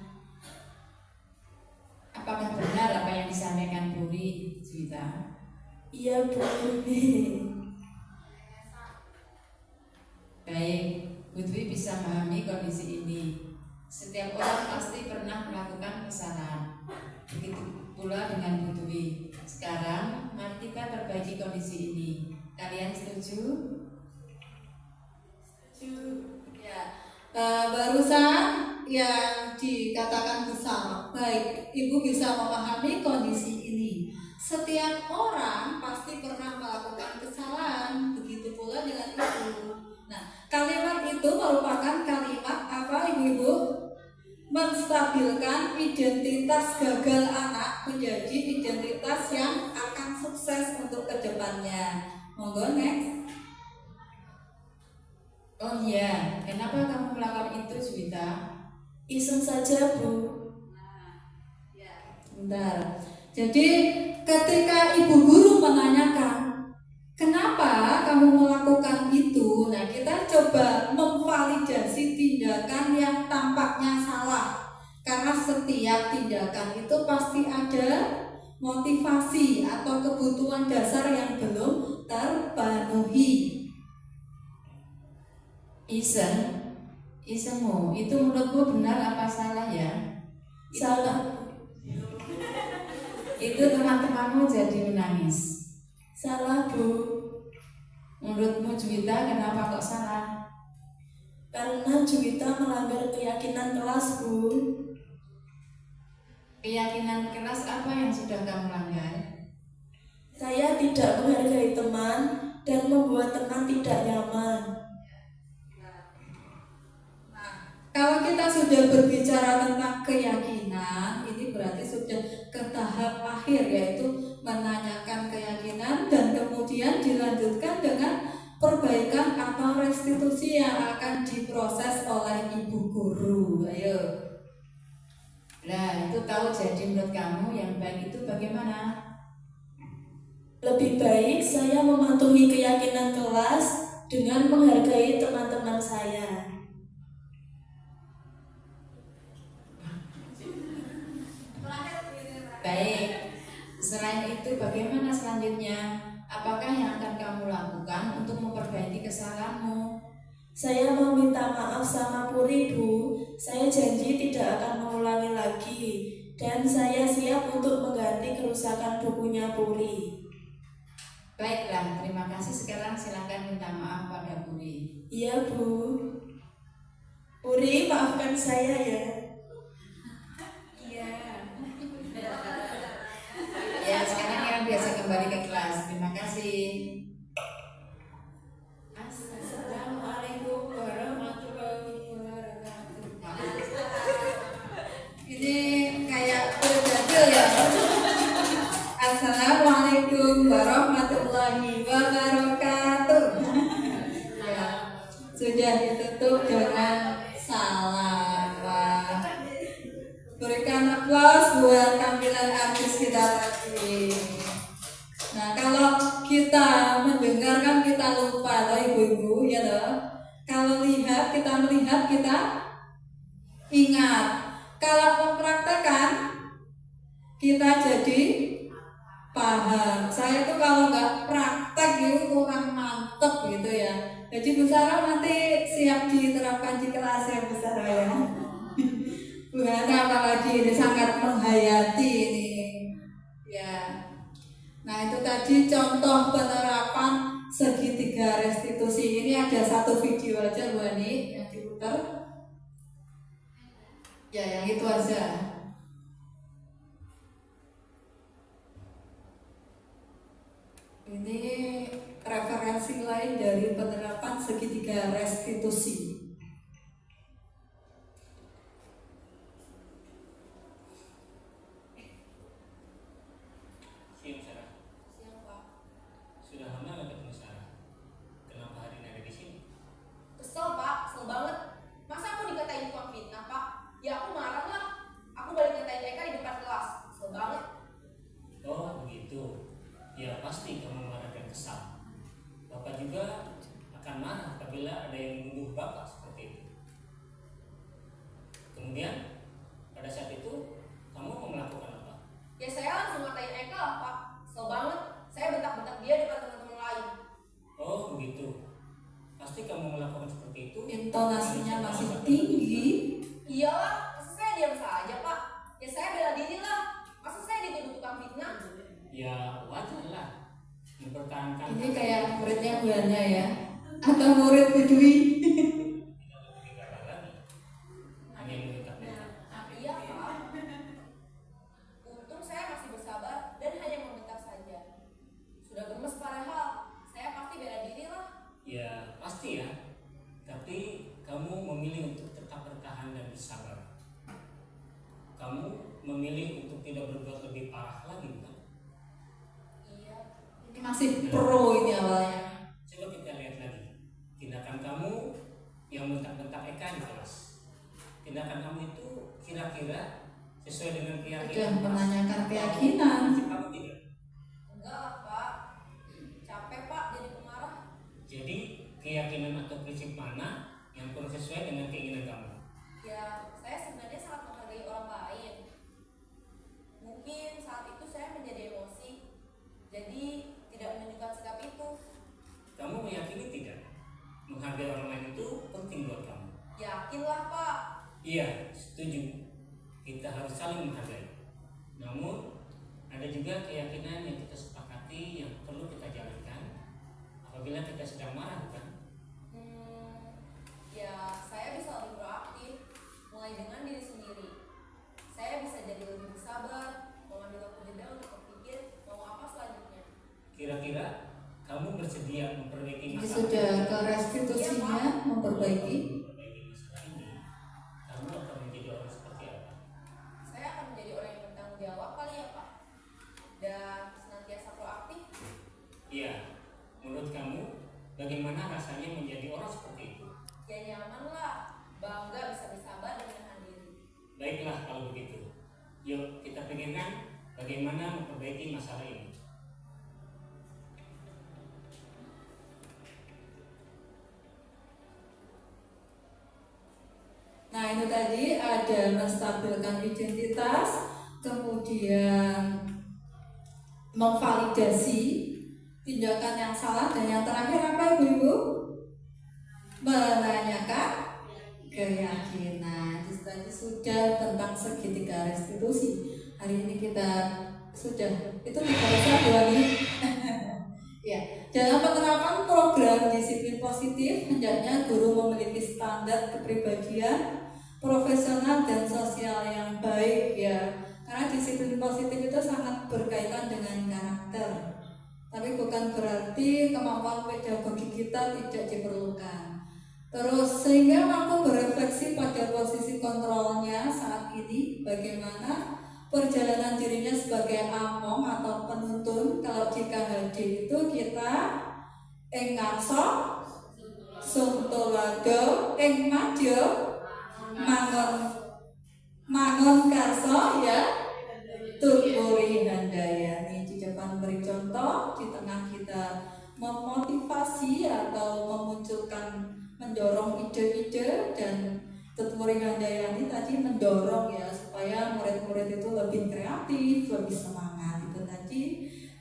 Apakah benar apa yang disampaikan Puri, Juwita? Iya Bu. Baik, Bu Dwi bisa memahami kondisi ini. Setiap orang pasti pernah melakukan kesalahan. Begitu pula dengan Bu Dwi. Sekarang, mari kita perbaiki kondisi ini. Kalian setuju? Ya, barusan yang dikatakan Bu Saro, baik, Ibu bisa memahami kondisi ini. Setiap orang pasti pernah melakukan kesalahan, begitu pula dengan Ibu. Nah, kalimat itu merupakan kalimat apa Ibu-Ibu? Menstabilkan identitas gagal anak menjadi identitas yang akan sukses untuk kedepannya. Monggo next. Oh iya, kenapa kamu melakukan itu, Juwita? Iseng saja Bu. Bentar. Jadi ketika ibu guru menanyakan kenapa kamu melakukan itu, nah kita coba memvalidasi tindakan yang tampaknya salah. Karena setiap tindakan itu pasti ada motivasi atau kebutuhan dasar yang belum terpenuhi. Isengmu, itu menurutmu benar apa salah ya? Salah. Itu teman-temanmu jadi menangis. Salah Bu. Menurutmu Juwita kenapa kok salah? Karena Juwita melanggar keyakinan kelas Bu. Keyakinan kelas apa yang sudah kamu langgar? Saya tidak menghargai teman dan membuat teman tidak nyaman. Kalau kita sudah berbicara tentang keyakinan, ini berarti sudah ke tahap akhir, yaitu menanyakan keyakinan dan kemudian dilanjutkan dengan perbaikan atau restitusi yang akan diproses oleh ibu guru. Ayo. Nah, itu tahu jadi menurut kamu yang baik itu bagaimana? Lebih baik saya mematuhi keyakinan kelas dengan menghargai teman-teman saya. Baik, selain itu bagaimana selanjutnya? Apakah yang akan kamu lakukan untuk memperbaiki kesalahanmu? Saya meminta maaf sama Puri, Bu. Saya janji tidak akan mengulangi lagi. Dan saya siap untuk mengganti kerusakan bukunya Puri. Baiklah, terima kasih. Sekarang silakan minta maaf pada Puri. Iya, Bu. Puri, maafkan saya ya. Iya. Ya, sekarang yang biasa kembali ke kelas. Terima kasih. Assalamualaikum warahmatullahi wabarakatuh. Ini kayak berjadil ya. Assalamualaikum warahmatullahi wabarakatuh. Ya, sudah ditutup dengan salam. Berikan aplaus buat tampilan artis kita tadi. Nah, kalau kita mendengarkan kita lupa loh ibu-ibu ya loh. Kalau lihat kita melihat kita ingat. Kalau mempraktekkan kita jadi paham. Saya tuh kalau nggak praktek itu kurang mantep gitu ya. Jadi Bu Sarah nanti siap diterapkan di kelas ya Bu Sarah ya. Bu Hana apalagi ini sangat menghayati ini ya. Nah itu tadi contoh penerapan segitiga restitusi. Ini ada satu video aja Bu Hani yang diputar. Ya yang itu aja. Ini referensi lain dari penerapan segitiga restitusi. Siap, Sarah. Siap Pak. Sudah lama nggak ketemu Sarah? Kenapa hari ini ada di sini? Kesel Pak, kesel banget. Masa aku dikatain tukang fitnah Pak? Ya aku marah lah. Aku balik ngatain Eka di depan kelas. Kesel banget. Oh begitu. Ya pasti kamu marah dan kesal. Bapak juga akan marah apabila ada yang menuduh Bapak seperti itu. Kemudian pada saat itu kamu mau melakukan apa? Ya saya langsung ngatain Eka lah Pak. Kesel banget. Saya bentak-bentak dia depan teman-teman lain. Oh begitu. Pasti kamu melakukan seperti itu. Intonasinya masih tinggi. Iyalah, masa saya diam saja Pak? Ya saya bela diri lah. Masa saya dituduh tukang fitnah? Ya wajar lah mempertahankan. Ini kayak muridnya Bu Hana ya. Atau murid Bu Dwi. Tidak lebih gagal lagi. Hanya membentak-bentak. Iya Pak. Untung saya masih bersabar dan hanya membentak saja. Sudah gemes padahal. Saya pasti bela diri lah. Ya pasti ya. Tapi kamu memilih untuk tetap bertahan dan bersabar. Kamu memilih untuk tidak berbuat lebih parah lagi, bukan? Iya. Ini masih pro ini awalnya. Coba kita lihat lagi. Tindakan kamu yang bentak-bentak Eka di kelas. Tindakan kamu itu kira-kira sesuai dengan Sudah keyakinan. menanyakan keyakinan. Prinsip kamu tidak. Enggak lah Pak. Capek Pak jadi pemarah. Jadi keyakinan atau prinsip mana yang kurang sesuai dengan keinginan kamu? Ya, saya sebenarnya sangat menghargai orang lain. Mungkin saat itu saya menjadi emosi, jadi tidak menunjukkan sikap itu. Kamu meyakini tidak? Menghargai orang lain itu penting buat kamu. Yakinlah Pak. Iya, setuju. Kita harus saling menghargai. Namun, ada juga keyakinan yang kita sepakati yang perlu kita jalankan apabila kita sedang marah, bukan? Ya saya bisa lebih proaktif, mulai dengan diri sendiri. Saya bisa jadi lebih bersabar, mengambil waktu jeda untuk berpikir mau apa selanjutnya. Kira-kira kamu bersedia memperbaiki Ini masalah sudah ke restitusinya memperbaiki. memperbaiki masalah ini? Kamu akan menjadi orang seperti apa? Saya akan menjadi orang yang bertanggung jawab kali ya Pak, dan senantiasa proaktif. Iya, menurut kamu bagaimana rasanya menjadi orang seperti itu? Ya nyaman lah, bangga bisa bersabar dan menahan diri. Baiklah kalau begitu. Yuk kita pikirkan bagaimana memperbaiki masalah ini. itu tadi ada menstabilkan identitas, kemudian memvalidasi tindakan yang salah, dan yang terakhir apa Ibu-ibu? Menanyakan keyakinan. Itu tadi sudah tentang segitiga restitusi. Hari ini kita sudah itu 3 menit. Ya, dalam penerapan program disiplin positif, hendaknya guru memiliki standar kepribadian, profesional dan sosial yang baik ya. Karena disiplin positif itu sangat berkaitan dengan karakter. Tapi bukan berarti kemampuan pedagogi kita tidak diperlukan. Terus sehingga mampu berefleksi pada posisi kontrolnya saat ini, bagaimana perjalanan dirinya sebagai among atau penuntun. Kalau di KHD itu kita ing ngarsa suntulado ing madya mangon karsa ya tuturi handayani. Di depan beri contoh, di tengah kita memotivasi atau memunculkan, mendorong ide-ide, dan tuturi handayani tadi mendorong ya supaya murid-murid itu lebih kreatif, lebih semangat. Itu tadi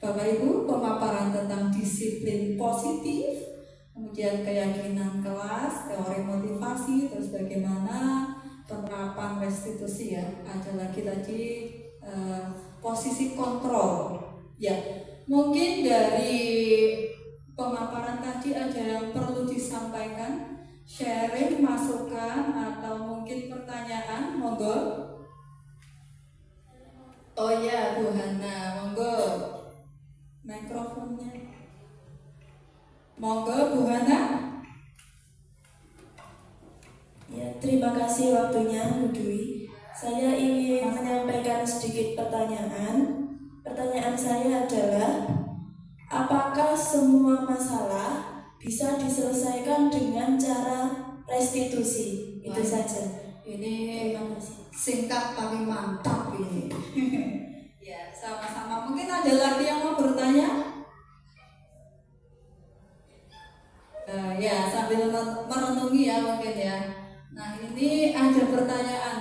Bapak Ibu pemaparan tentang disiplin positif, kemudian keyakinan kelas, teori motivasi, terus bagaimana penerapan restitusi ya. Ada lagi tadi posisi kontrol ya. Mungkin dari pemaparan tadi ada yang perlu disampaikan, sharing, masukan, atau mungkin pertanyaan, monggo. Oh ya Bu Hana, monggo mikrofonnya, monggo Bu Hana. Ya, terima kasih waktunya Bu Dwi. Saya ingin menyampaikan sedikit pertanyaan. Pertanyaan saya adalah, apakah semua masalah bisa diselesaikan dengan cara restitusi? Itu saja. Ini Terima kasih. singkat tapi mantap ini. Ya, sama-sama. Mungkin ada lagi yang mau bertanya? Ya, sambil merenungi ya mungkin ya. Nah, ini ada pertanyaan.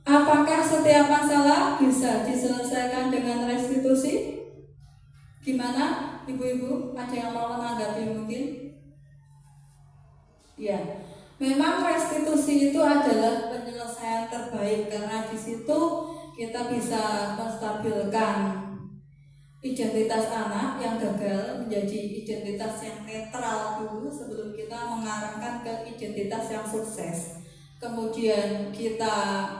Apakah setiap masalah bisa diselesaikan dengan restitusi? Gimana, Ibu-ibu? Ada yang mau menanggapi mungkin? Ya, memang restitusi itu adalah penyelesaian terbaik karena di situ kita bisa menstabilkan identitas anak yang gagal menjadi identitas yang netral dulu sebelum kita mengarahkan ke identitas yang sukses. Kemudian kita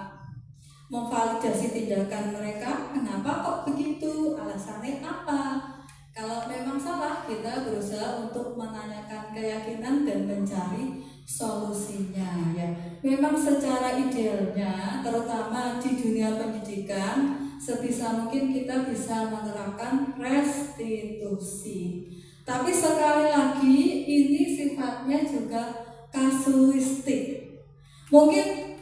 memvalidasi tindakan mereka, kenapa kok begitu, alasannya apa. Kalau memang salah, kita berusaha untuk menanyakan keyakinan dan mencari solusinya ya. Memang secara idealnya, terutama di dunia pendidikan, sebisa mungkin kita bisa menerapkan restitusi. Tapi sekali lagi, ini sifatnya juga kasuistik. Mungkin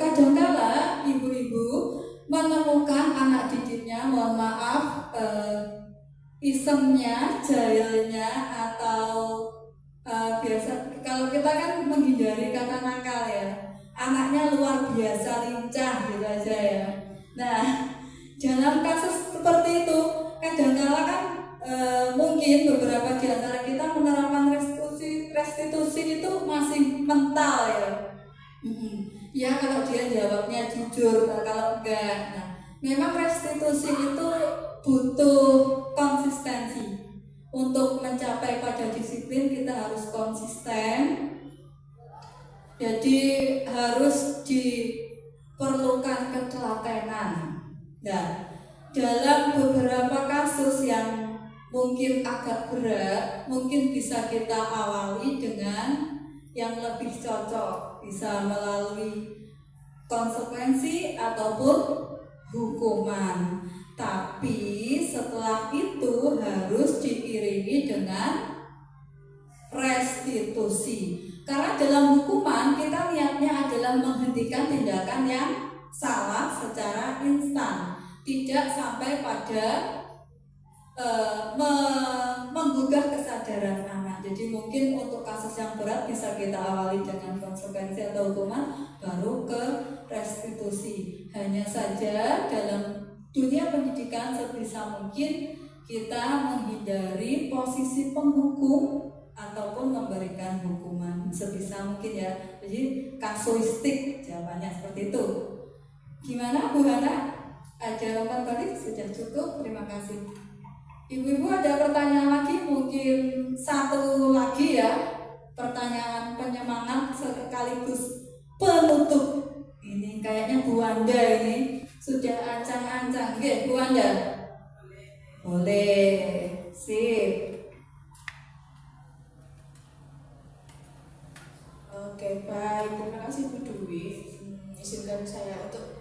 kadangkala ibu-ibu menemukan anak didiknya, mohon maaf, isemnya, jahilnya, atau biasa kalau kita kan menghindari kata nakal ya, anaknya luar biasa lincah gitu aja ya. Nah, dalam kasus seperti itu kadangkala kan mungkin beberapa di antara kita menerapkan restitusi itu masih mental ya. Ya kalau dia jawabnya jujur, kalau enggak. Nah, memang restitusi itu butuh konsistensi. Untuk mencapai pada disiplin kita harus konsisten. Jadi harus diperlukan ketelatenan. Nah, dalam beberapa kasus yang mungkin agak berat, mungkin bisa kita awali dengan yang lebih cocok, bisa melalui konsekuensi ataupun hukuman. Tapi setelah itu harus diiringi dengan restitusi. Karena dalam hukuman kita niatnya adalah menghentikan tindakan yang salah secara instan, tidak sampai pada menggugah kesadaran kesadaran anak. Jadi mungkin untuk kasus yang berat bisa kita awali dengan konsekuensi atau hukuman, baru ke restitusi. Hanya saja dalam dunia pendidikan sebisa mungkin kita menghindari posisi penghukum ataupun memberikan hukuman sebisa mungkin ya. Jadi kasuistik jawabannya seperti itu. Gimana Bu Hana? Jawaban tadi sudah cukup, terima kasih. Ibu-ibu ada pertanyaan lagi? Mungkin satu lagi ya, pertanyaan penyemangat sekaligus penutup. Ini kayaknya Bu Wanda ini sudah ancang-ancang. Oke, Bu Wanda. Boleh, sip. Oke, baik. Terima kasih Bu Dwi. Izinkan saya untuk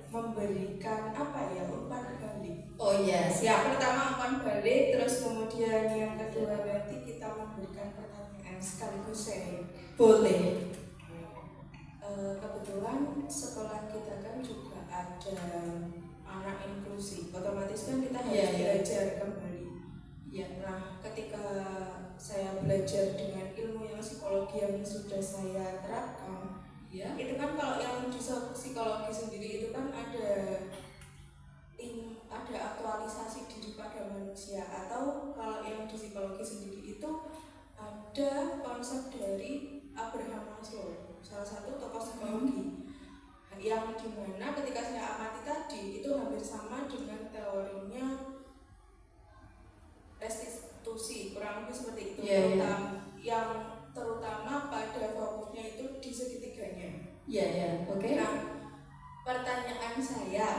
memberikan umpan balik. Oh iya, siap. Pertama umpan balik, terus kemudian yang kedua nanti kita memberikan pertanyaan sekaligus sharing. Boleh. Kebetulan sekolah kita kan juga ada anak inklusi. Otomatis kan kita harus belajar kembali. Ya. Nah, ketika saya belajar dengan ilmu yang psikologi yang sudah saya terapkan, Ya. itu kan kalau yang di psikologi sendiri itu kan ada aktualisasi diri pada manusia, atau kalau yang di psikologi sendiri itu ada konsep dari Abraham Maslow, salah satu tokoh psikologi, yang dimana ketika saya amati tadi itu hampir sama dengan teorinya restitusi, kurang lebih seperti itu. Yang terutama pada fokusnya itu di segitiganya. Oke. Nah, pertanyaan saya,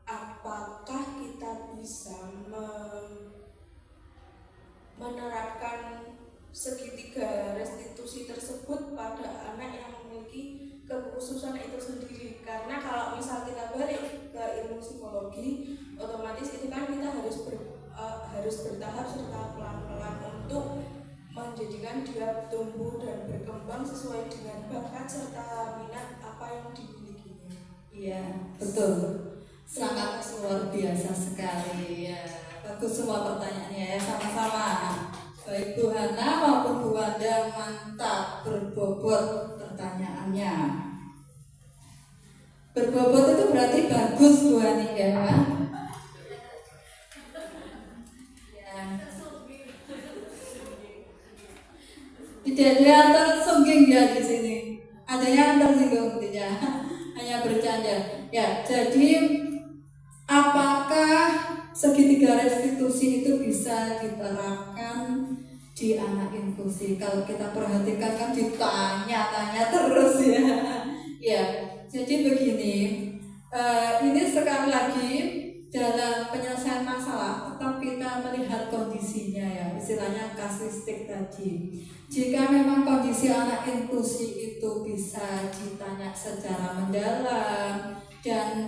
apakah kita bisa menerapkan segitiga restitusi tersebut pada anak yang memiliki kekhususan itu sendiri? Karena kalau misal kita balik ke ilmu psikologi, otomatis itu kan kita harus bertahap serta pelan-pelan untuk menjadikan dia tumbuh dan berkembang sesuai dengan bakat serta minat apa yang dimilikinya. Iya, betul. Sangat luar biasa sekali ya. Bagus semua pertanyaannya ya, sama-sama. Baik Bu Hana maupun Bu Wanda, mantap, berbobot pertanyaannya. Berbobot itu berarti bagus Bu Hani ya. Tidak ada tersungging ya di sini. Adanya tersinggung tidak, hanya bercanda. Ya, jadi apakah segitiga restitusi itu bisa diterapkan di anak inklusi? Kalau kita perhatikan kan ditanya-tanya terus ya. Ya, jadi begini. Ini sekali lagi dalam penyelesaian masalah tetap kita melihat kondisinya ya, istilahnya kasuistik tadi. Jika memang kondisi anak inklusi itu bisa ditanya secara mendalam dan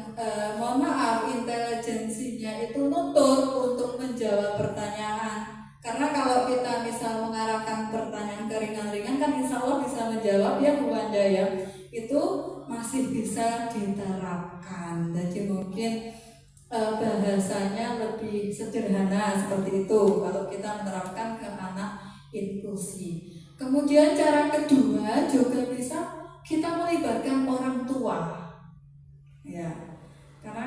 mohon maaf intelijensinya itu nutut untuk menjawab pertanyaan. Karena kalau kita misal mengarahkan pertanyaan ke ringan-ringan kan insya Allah bisa menjawab ya Bu Wanda ya, itu masih bisa diterapkan. Jadi mungkin bahasanya lebih sederhana seperti itu kalau kita menerapkan ke anak inklusi. Kemudian cara kedua juga bisa kita melibatkan orang tua, ya, karena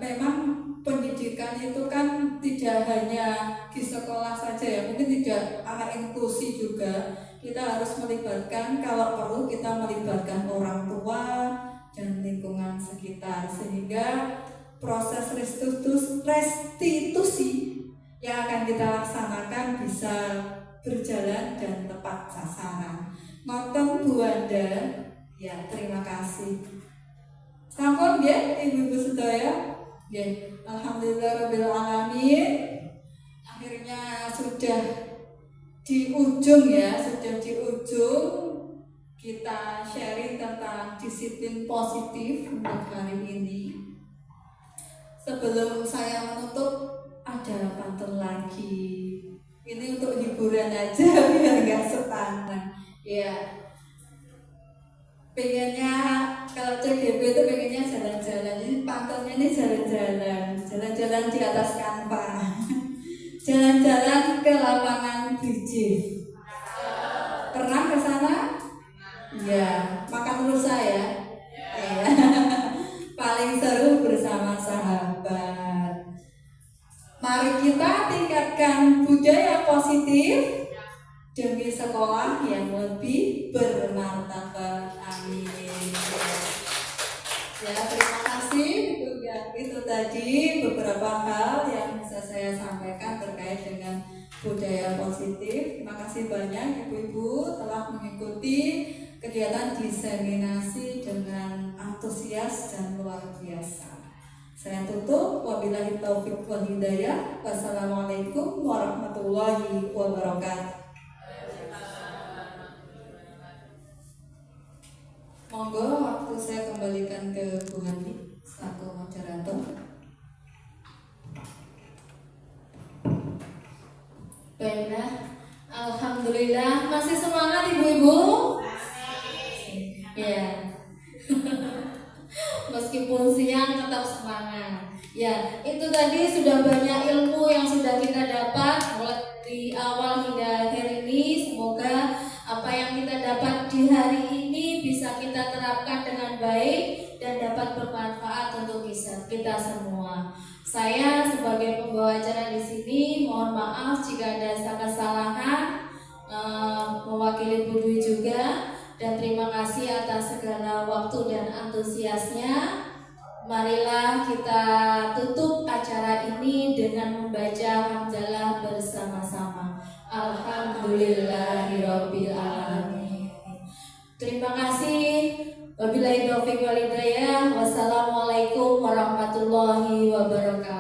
memang pendidikan itu kan tidak hanya di sekolah saja ya, mungkin tidak anak inklusi juga kita harus melibatkan, kalau perlu kita melibatkan orang tua dan lingkungan sekitar sehingga proses restitusi yang akan kita laksanakan bisa berjalan dan tepat sasaran. Ngoten Bu Wanda, ya terima kasih. Sampun ya ibu-ibu sedaya, ya alhamdulillah rabbil alamin. Akhirnya sudah di ujung ya, kita sharing tentang disiplin positif untuk hari ini. Sebelum saya menutup, ada pantun lagi. Ini untuk hiburan aja biar nggak sepanjang. Ya, pengennya kalau CGB itu pengennya jalan-jalan. Jadi pantunnya ini jalan-jalan di atas kanvas. Jalan-jalan ke lapangan Cicif? Pernah ke sana? Ya, makan rusa ya. Ya. Paling seru bersama sahabat. Mari kita tingkatkan budaya positif demi sekolah yang lebih bermartabat. Amin. Ya, terima kasih. Itu tadi beberapa hal yang bisa saya sampaikan terkait dengan budaya positif. Terima kasih banyak ibu-ibu telah mengikuti kegiatan diseminasi dengan antusias dan luar biasa. Saya tutup, wabillahi taufiq wal hidayah. Wassalamualaikum warahmatullahi wabarakatuh. Monggo waktu saya kembalikan ke Bu Handi selaku moderator. Baiklah, alhamdulillah masih semangat ibu-ibu? Ya. Meskipun siang tetap semangat. Ya, itu tadi sudah banyak ilmu yang sudah kita dapat mulai dari awal hingga akhir ini. Semoga apa yang kita dapat di hari ini bisa kita terapkan dengan baik dan dapat bermanfaat untuk kita semua. Saya sebagai pembawa acara di sini mohon maaf jika ada kesalahan, mewakili Bu Dwi juga. Dan terima kasih atas segala waktu dan antusiasnya. Marilah kita tutup acara ini dengan membaca hamdalah bersama-sama. Alhamdulillahirabbil alamin. Terima kasih. Wabillahi taufiq wal hidayah. Wassalamualaikum warahmatullahi wabarakatuh.